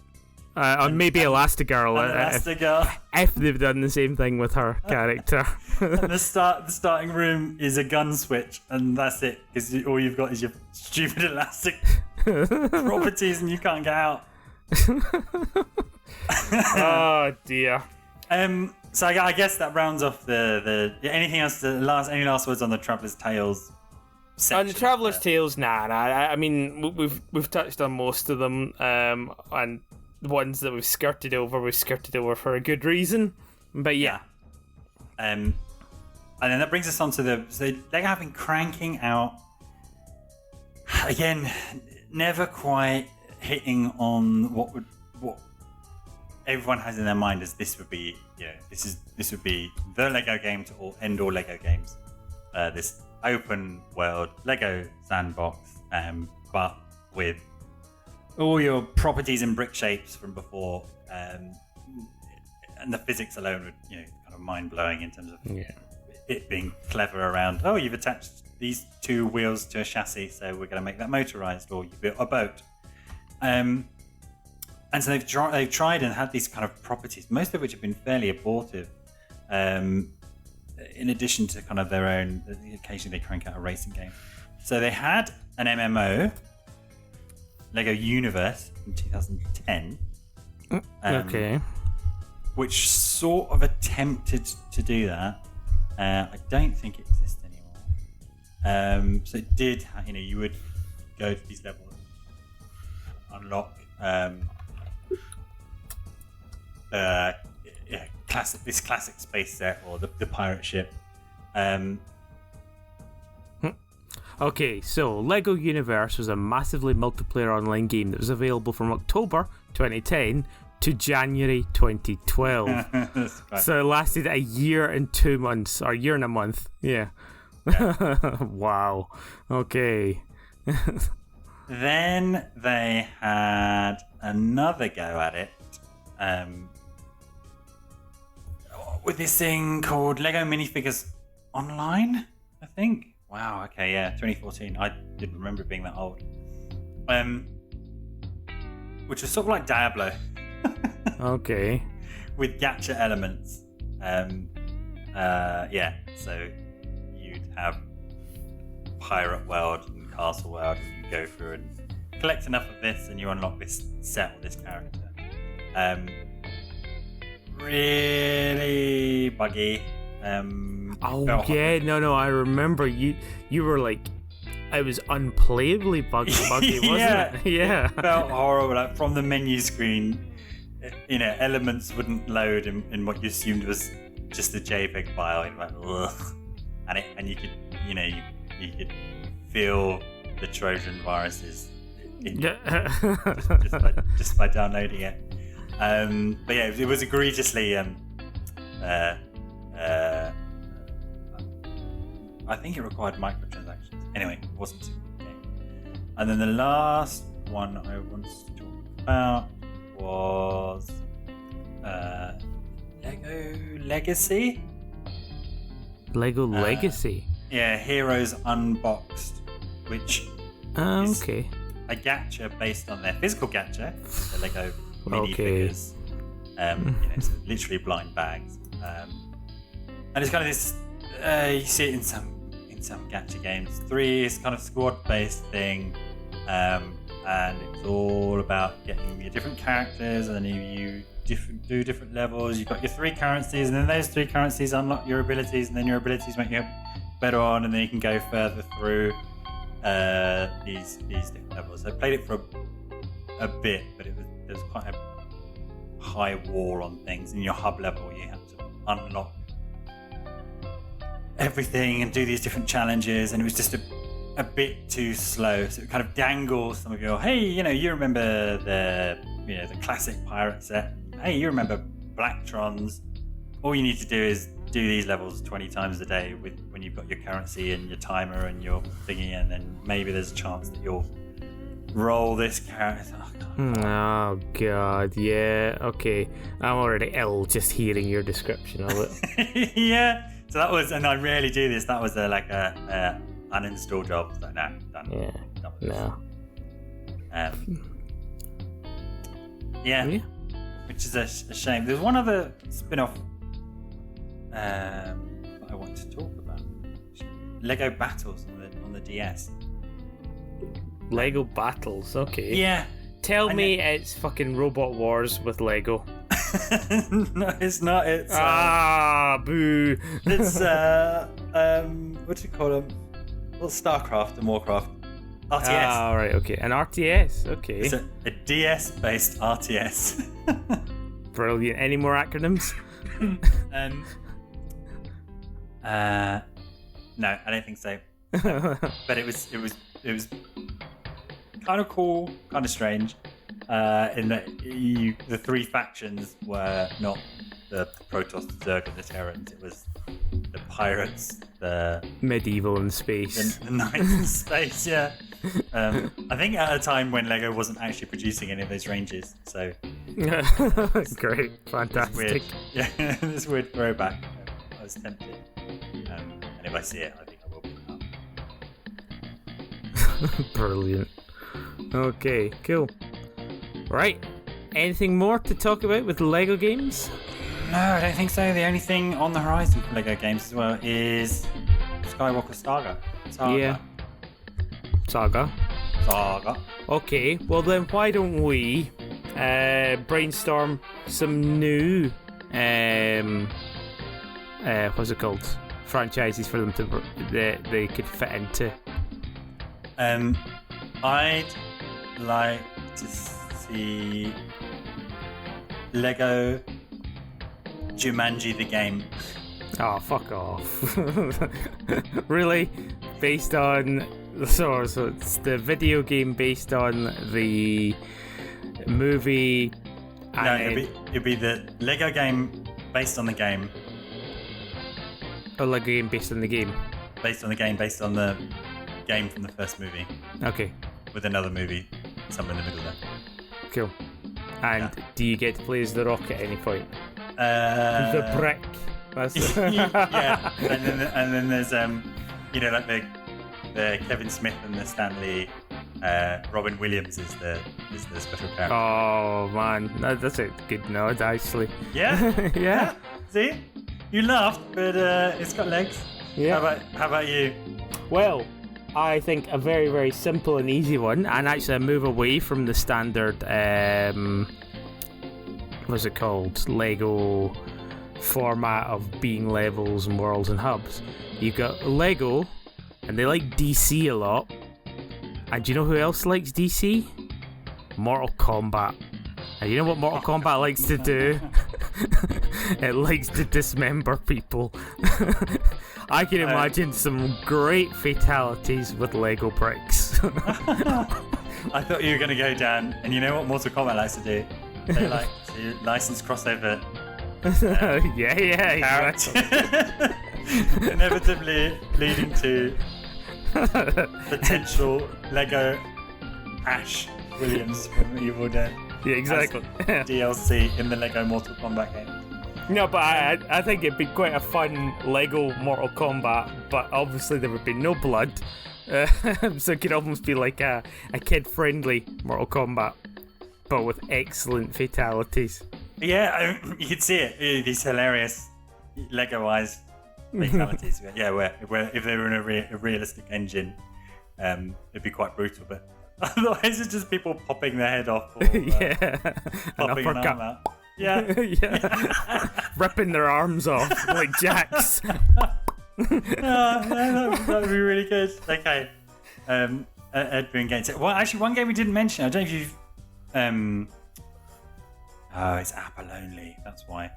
Or maybe Elastigirl. If they've done the same thing with her character. And the starting room is a gun switch, and that's it. Because all you've got is your stupid elastic properties, and you can't get out. Oh dear. So I guess that rounds off the anything else? Any last words on the Traveller's Tales section? On the Traveller's Tales, nah. I mean, we've touched on most of them, and the ones that we've skirted over for a good reason. But yeah. And then that brings us on to they have been cranking out again, never quite hitting on what everyone has in their mind as this would be, this would be the Lego game to end all Lego games. This open world Lego sandbox, but with all your properties and brick shapes from before, and the physics alone would, kind of mind blowing in terms of it being clever around. Oh, you've attached these two wheels to a chassis, so we're going to make that motorized, or you built a boat. And so they've tried and had these kind of properties, most of which have been fairly abortive. In addition to kind of their own, occasionally they crank out a racing game. So they had an MMO, Lego Universe, in 2010. Okay. Which sort of attempted to do that. I don't think it exists anymore. So it did, you would go to these levels, unlock this classic space set, or the pirate ship. Okay, so Lego Universe was a massively multiplayer online game that was available from October 2010 to January 2012. Right. So it lasted a year and 2 months, or a year and a month. Yeah. Wow. Okay. Then they had another go at it with this thing called Lego Minifigures Online, I think. Wow, okay, yeah, 2014. I didn't remember it being that old. Which was sort of like Diablo. Okay. With gacha elements. So you'd have Pirate World and Castle World, and you go through and collect enough of this, and you unlock this set with this character. Really buggy. I remember you were like, it was unplayably buggy, wasn't it? Yeah. It felt horrible. Like, from the menu screen, elements wouldn't load in what you assumed was just a JPEG file. And like, ugh. And you could, you could feel the Trojan viruses just by downloading it. But yeah, it was egregiously. I think it required microtransactions. Anyway, it wasn't too good game. And then the last one I wanted to talk about was Lego Legacy. Lego Legacy? Yeah, Heroes Unboxed, which is okay. a gacha based on their physical gacha, the Lego minifigures. So literally blind bags. And it's kind of this, you see it in some gacha games. 3 is kind of squad-based thing, and it's all about getting your different characters, and then you do different levels. You've got your 3 currencies, and then those 3 currencies unlock your abilities, and then your abilities make you better on, and then you can go further through these different levels. I played it for a bit, but there was quite a high wall on things. In your hub level, you have to unlock everything and do these different challenges, and it was just a bit too slow. So it kind of dangles some of your, hey, you remember the classic pirate set. Hey, you remember Blacktron's. All you need to do is do these levels 20 times a day when you've got your currency and your timer and your thingy, and then maybe there's a chance that you'll roll this character. Oh god, yeah, okay. I'm already ill just hearing your description of it. Yeah. So that was, and I rarely do this. That was like a uninstall job. So no, done. Yeah. No. Yeah. Which is a shame. There's one other spin-off that I want to talk about. Lego Battles on the DS. Lego Battles, okay. Yeah. Tell me it's fucking Robot Wars with Lego. No, it's not. It's boo. It's what do you call them? Well, StarCraft and Warcraft. RTS. Ah, right, okay. An RTS, okay. It's a DS-based RTS. Brilliant. Any more acronyms? No, I don't think so. But it was kind of cool, kind of strange. In that the 3 factions were not the Protoss, the Zerg, and the Terrans. It was the pirates, the medieval in space, the knights in space. Yeah, I think at a time when Lego wasn't actually producing any of those ranges. So great, fantastic. Yeah, this weird throwback. I was tempted, and if I see it, I think I will pick it up. Brilliant. Okay, cool. Right. Anything more to talk about with Lego games? No, I don't think so. The only thing on the horizon for Lego games as well is Skywalker Saga. Yeah. Saga. Okay, well then why don't we brainstorm some new what's it called? Franchises for them to they could fit into. I'd like to see Lego Jumanji the game. Oh, fuck off. Really? Based on... So it's the video game based on the movie... No, it'd be the Lego game based on the game. A Lego game based on the game? Based on the game, based on the game from the first movie. Okay. With another movie somewhere in the middle there. Cool. And do you get to play as the Rock at any point? The brick. That's yeah. And then there's like the Kevin Smith and the Stanley. Robin Williams is the special character. Oh man, that's a good nod actually. Yeah. Yeah. See, you laughed, but it's got legs. Yeah. How about you? Well, I think a very, very simple and easy one, and actually a move away from the standard, what's it called, Lego format of being levels and worlds and hubs. You've got Lego, and they like DC a lot. And do you know who else likes DC? Mortal Kombat. And you know what Mortal Kombat likes to do? It likes to dismember people. I can imagine some great fatalities with Lego bricks. I thought you were going to go down, and you know what Mortal Kombat likes to do? They like to license crossover. Yeah. Inevitably leading to potential Lego Ash Williams from Evil Dead. Yeah, exactly. DLC in the Lego Mortal Kombat game. No, but I think it'd be quite a fun Lego Mortal Kombat, but obviously there would be no blood. So it could almost be like a kid-friendly Mortal Kombat, but with excellent fatalities. Yeah, you could see it. These hilarious Lego-wise fatalities. Yeah, where if they were in a realistic engine, it'd be quite brutal. But otherwise, it's just people popping their head off or popping an arm out. Yeah. Ripping their arms off like jacks. That would be really good. Okay. Edwin Gates. Well, actually, one game we didn't mention. I don't know if you've. It's Apple only. That's why.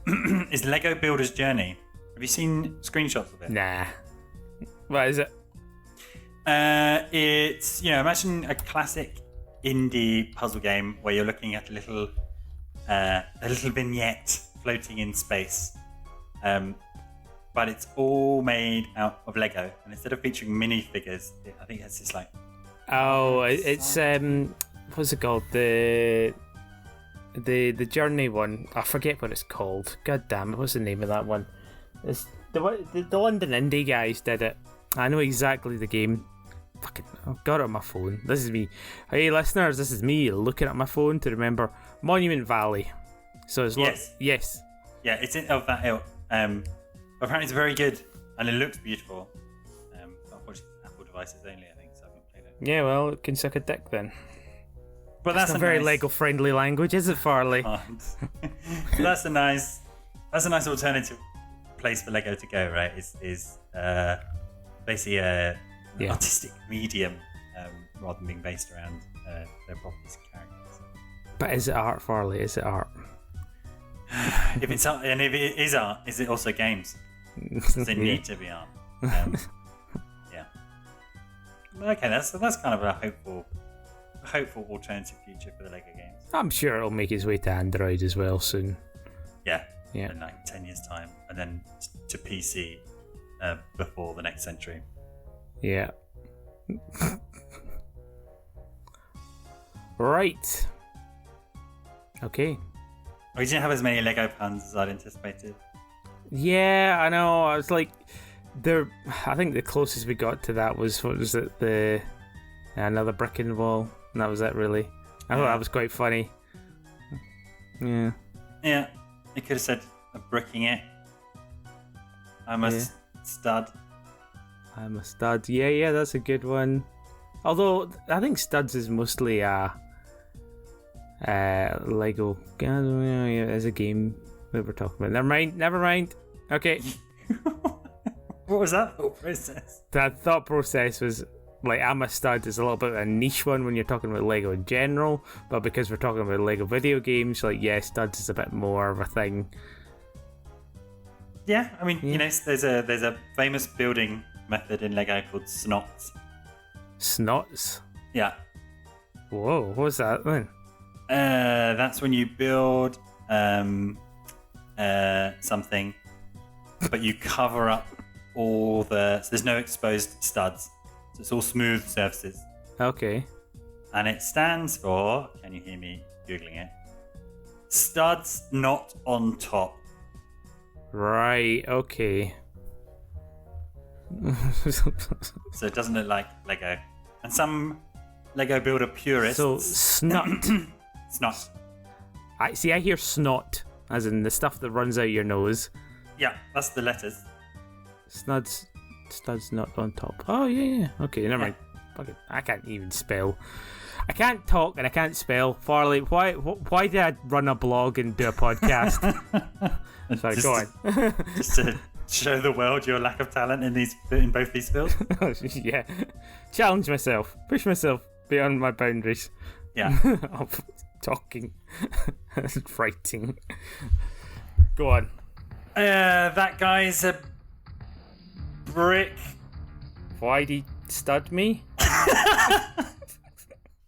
It's Lego Builder's Journey. Have you seen screenshots of it? Nah. What is it? It's imagine a classic indie puzzle game where you're looking at a little vignette floating in space, but it's all made out of Lego, and instead of featuring minifigures, I think it's just like. Oh, it's what's it called? The Journey one. I forget what it's called. God damn it! What's the name of that one? It's the London indie guys did it. I know exactly the game. Fucking, I've got it on my phone. This is me. Hey listeners, this is me looking at my phone to remember Monument Valley. So it's yes. Yeah, it's of that ilk. Apparently it's very good and it looks beautiful. Unfortunately, Apple devices only, I think, so I haven't played it. Yeah, well, it can suck a dick then. But that's a very Lego-friendly language, is it, Farley? That's a nice alternative place for Lego to go, right? Is basically a artistic medium rather than being based around their properties and characters. But is it art, Farley? Is it art? If it's art, and if it is art, is it also games? Does it need to be art? Yeah. Okay, that's kind of a hopeful alternative future for the Lego games. I'm sure it'll make its way to Android as well soon. Yeah. In like 10 years' time, and then to PC before the next century. Yeah. Right. Okay. We didn't have as many Lego puns as I'd anticipated. Yeah, I know. I was like, I think the closest we got to that was, what was it? Another brick in the wall. And that was it, really. I thought that was quite funny. Yeah. Yeah. You could have said, I'm bricking it. I'm a stud. I'm a stud. Yeah, that's a good one. Although, I think studs is mostly Lego. As a game that we're talking about. Never mind. Okay. What was that thought process? That thought process was, like, I'm a stud is a little bit of a niche one when you're talking about Lego in general, but because we're talking about Lego video games, like, studs is a bit more of a thing. Yeah, I mean, there's a famous building method in Lego called snots. Snots? Yeah. Whoa, what's that then? That's when you build something, but you cover up so there's no exposed studs. So it's all smooth surfaces. Okay. And it stands for, can you hear me Googling it? Studs not on top. Right, okay. So it doesn't look like Lego. And some Lego builder purists... So, snot. Snot. I hear snot, as in the stuff that runs out your nose. Yeah, that's the letters. Studs not on top. Oh, yeah. Okay, never mind. Okay, I can't even spell. I can't talk and I can't spell. Farley, why did I run a blog and do a podcast? Sorry, go on. Just to show the world your lack of talent in both these fields? Yeah. Challenge myself. Push myself beyond my boundaries. Yeah. talking and writing. Go on. That guy's a brick. Why'd he stud me?